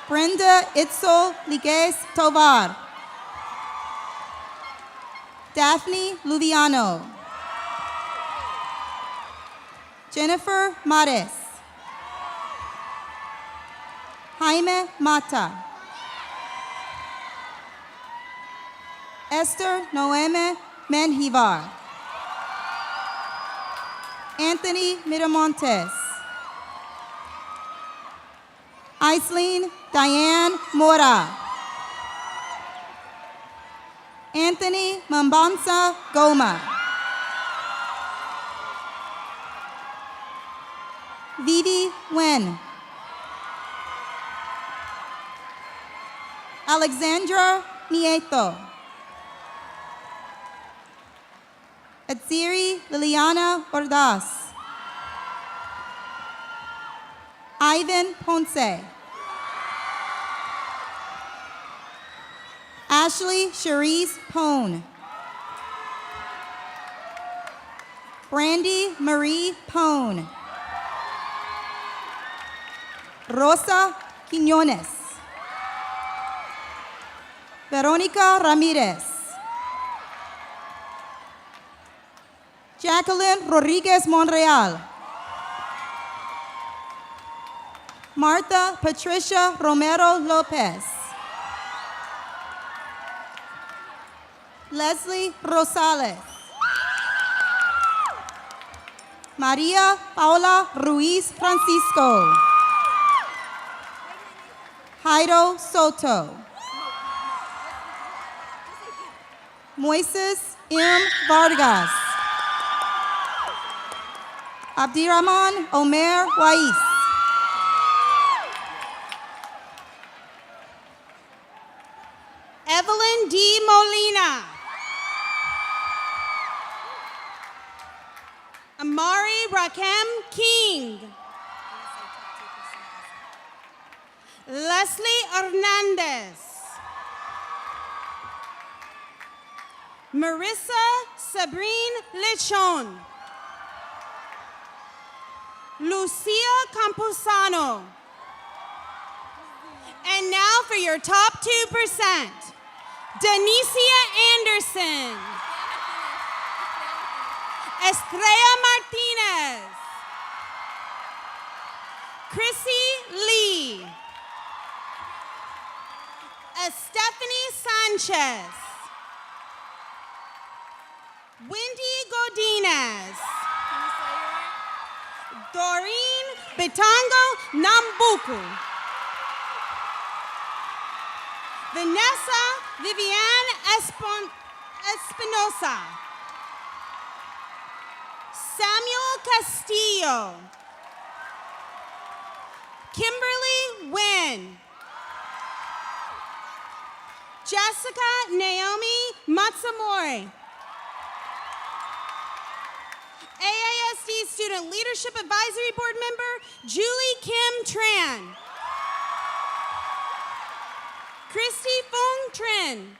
Brenda Itzel Liguez Tovar. Daphne Luviano. Jennifer Mares. Jaime Mata. Esther Noeme Menjivar. Anthony Miramontes. Aislene Diane Mora. Anthony Mambansa Goma. Vivi Wen. Alexandra Nieto. Atziri Liliana Ordaz. Ivan Ponce. Ashley Cherise Pone. Brandy Marie Pone. Rosa Quiñones. Veronica Ramirez. Jacqueline Rodriguez Monreal. Martha Patricia Romero Lopez. Leslie Rosales. Maria Paula Ruiz Francisco. Jairo Soto. Moises M. Vargas. Abdirahman Omer Wais. Evelyn D. Molina. Amari Rakem King. Leslie Hernandez. Marissa Sabrine Lechon. Lucia Camposano. And now for your top 2%. Denicia Anderson. Estrella Martinez. Chrissy Lee. Stephanie Sanchez. Wendy Godinez. Doreen Betango Nambuku. Vanessa Viviane Espinosa. Samuel Castillo. Kimberly Wynn. Jessica Naomi Matsumori. AISD Student Leadership Advisory Board member, Julie Kim Tran. Christy Fung Trin.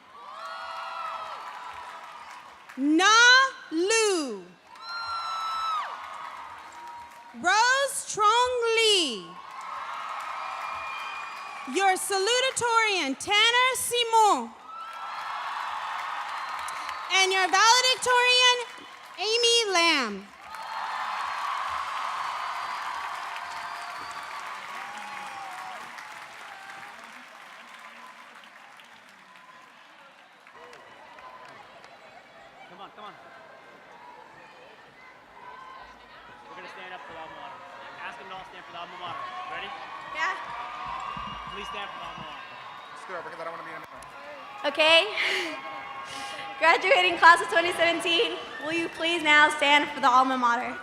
Na Lu. Rose Trong Lee. Your salutatorian, Tanner Simon. And your valedictorian, Amy Lamb. Come on. We're going to stand up for the alma mater. Ask them to all stand for the alma mater. Ready? Yeah. Please stand for the alma mater. Let's do it because I don't want to be in the middle. Okay. Graduating class of 2017, will you please now stand for the alma mater?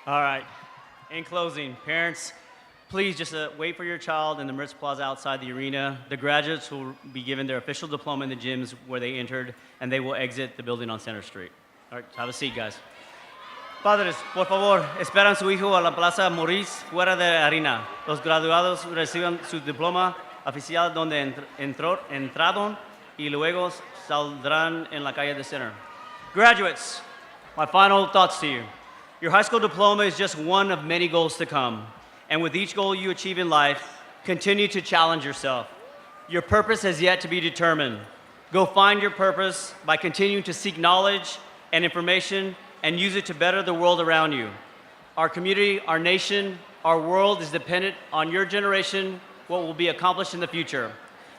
All right. In closing, parents, please just wait for your child in the Maritz Plaza outside the arena. The graduates will be given their official diploma in the gyms where they entered, and they will exit the building on Center Street. All right, have a seat, guys. Padres, por favor, esperan su hijo a la Plaza Maurice fuera de la arena. Los graduados reciban su diploma oficial donde entraron y luego saldrán en la calle de Center. Graduates, my final thoughts to you. Your high school diploma is just one of many goals to come. And with each goal you achieve in life, continue to challenge yourself. Your purpose has yet to be determined. Go find your purpose by continuing to seek knowledge and information and use it to better the world around you. Our community, our nation, our world is dependent on your generation, what will be accomplished in the future.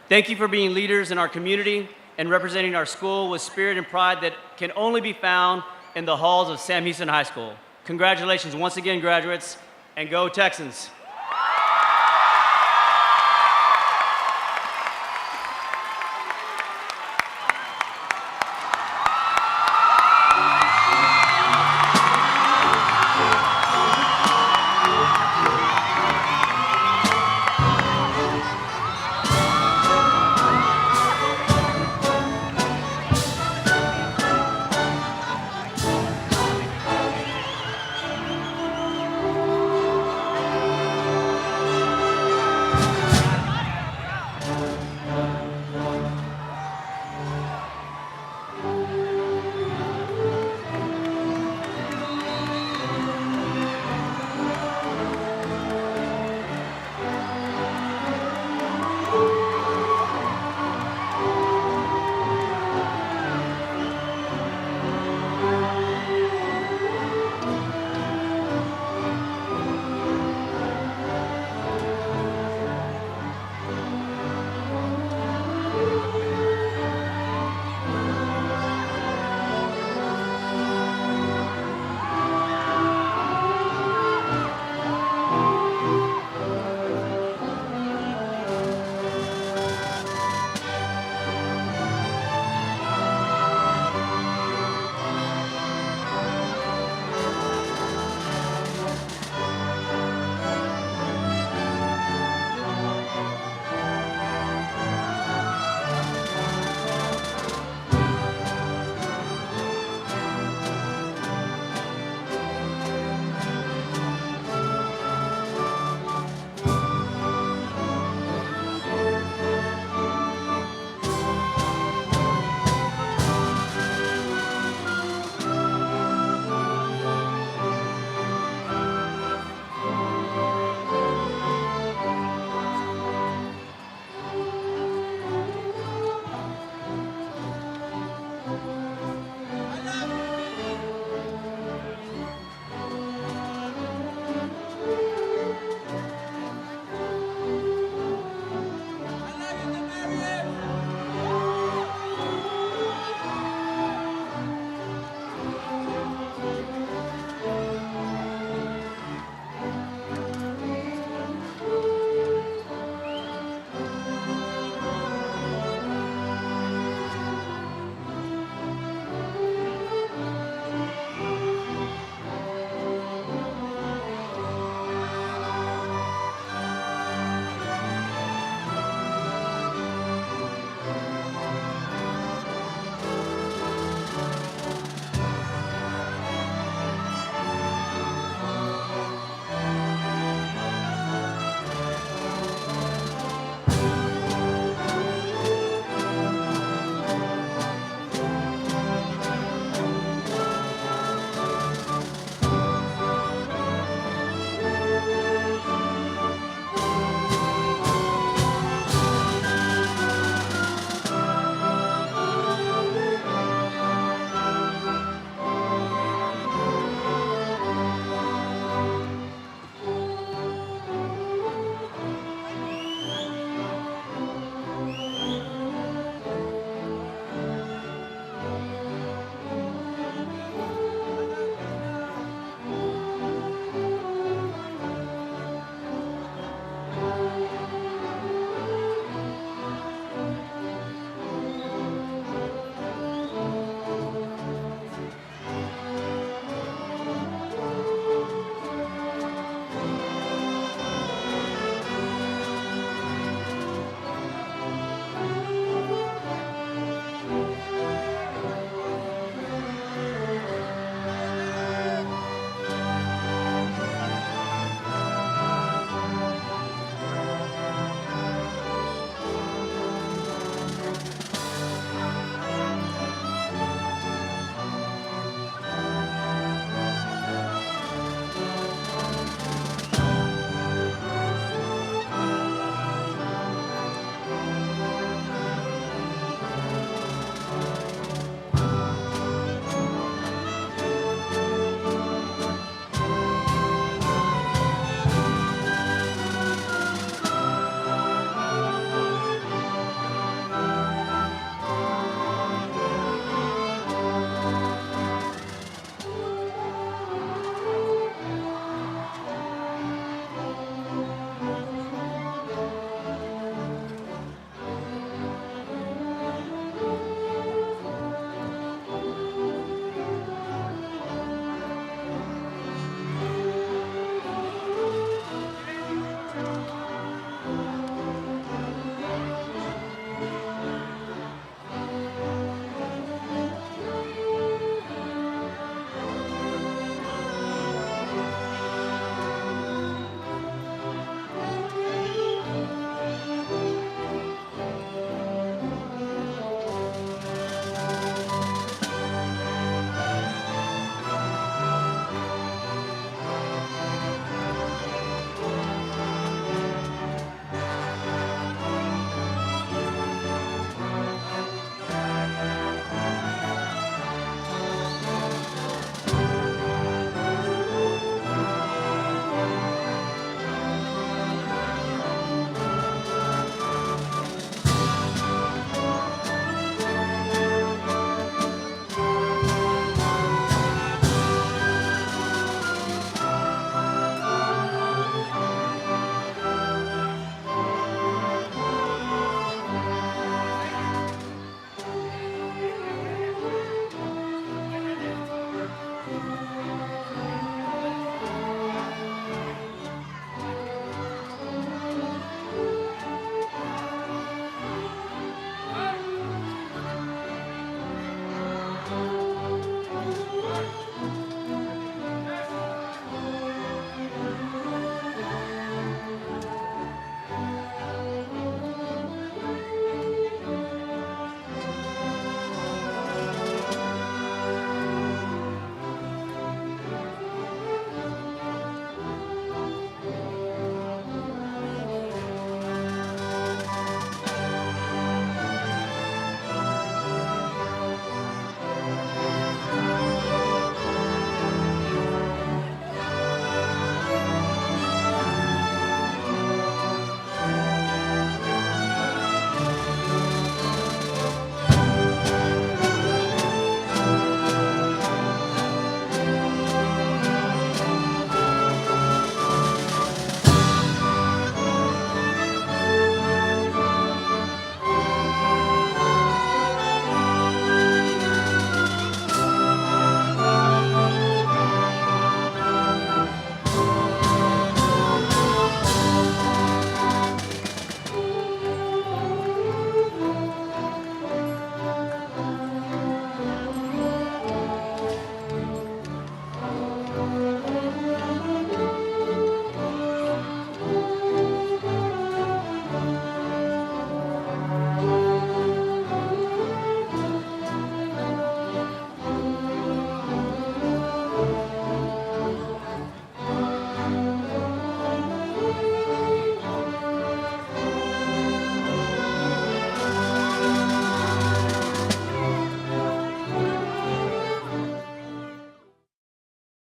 Thank you for being leaders in our community and representing our school with spirit and pride that can only be found in the halls of Sam Houston High School. Congratulations once again, graduates, and go Texans.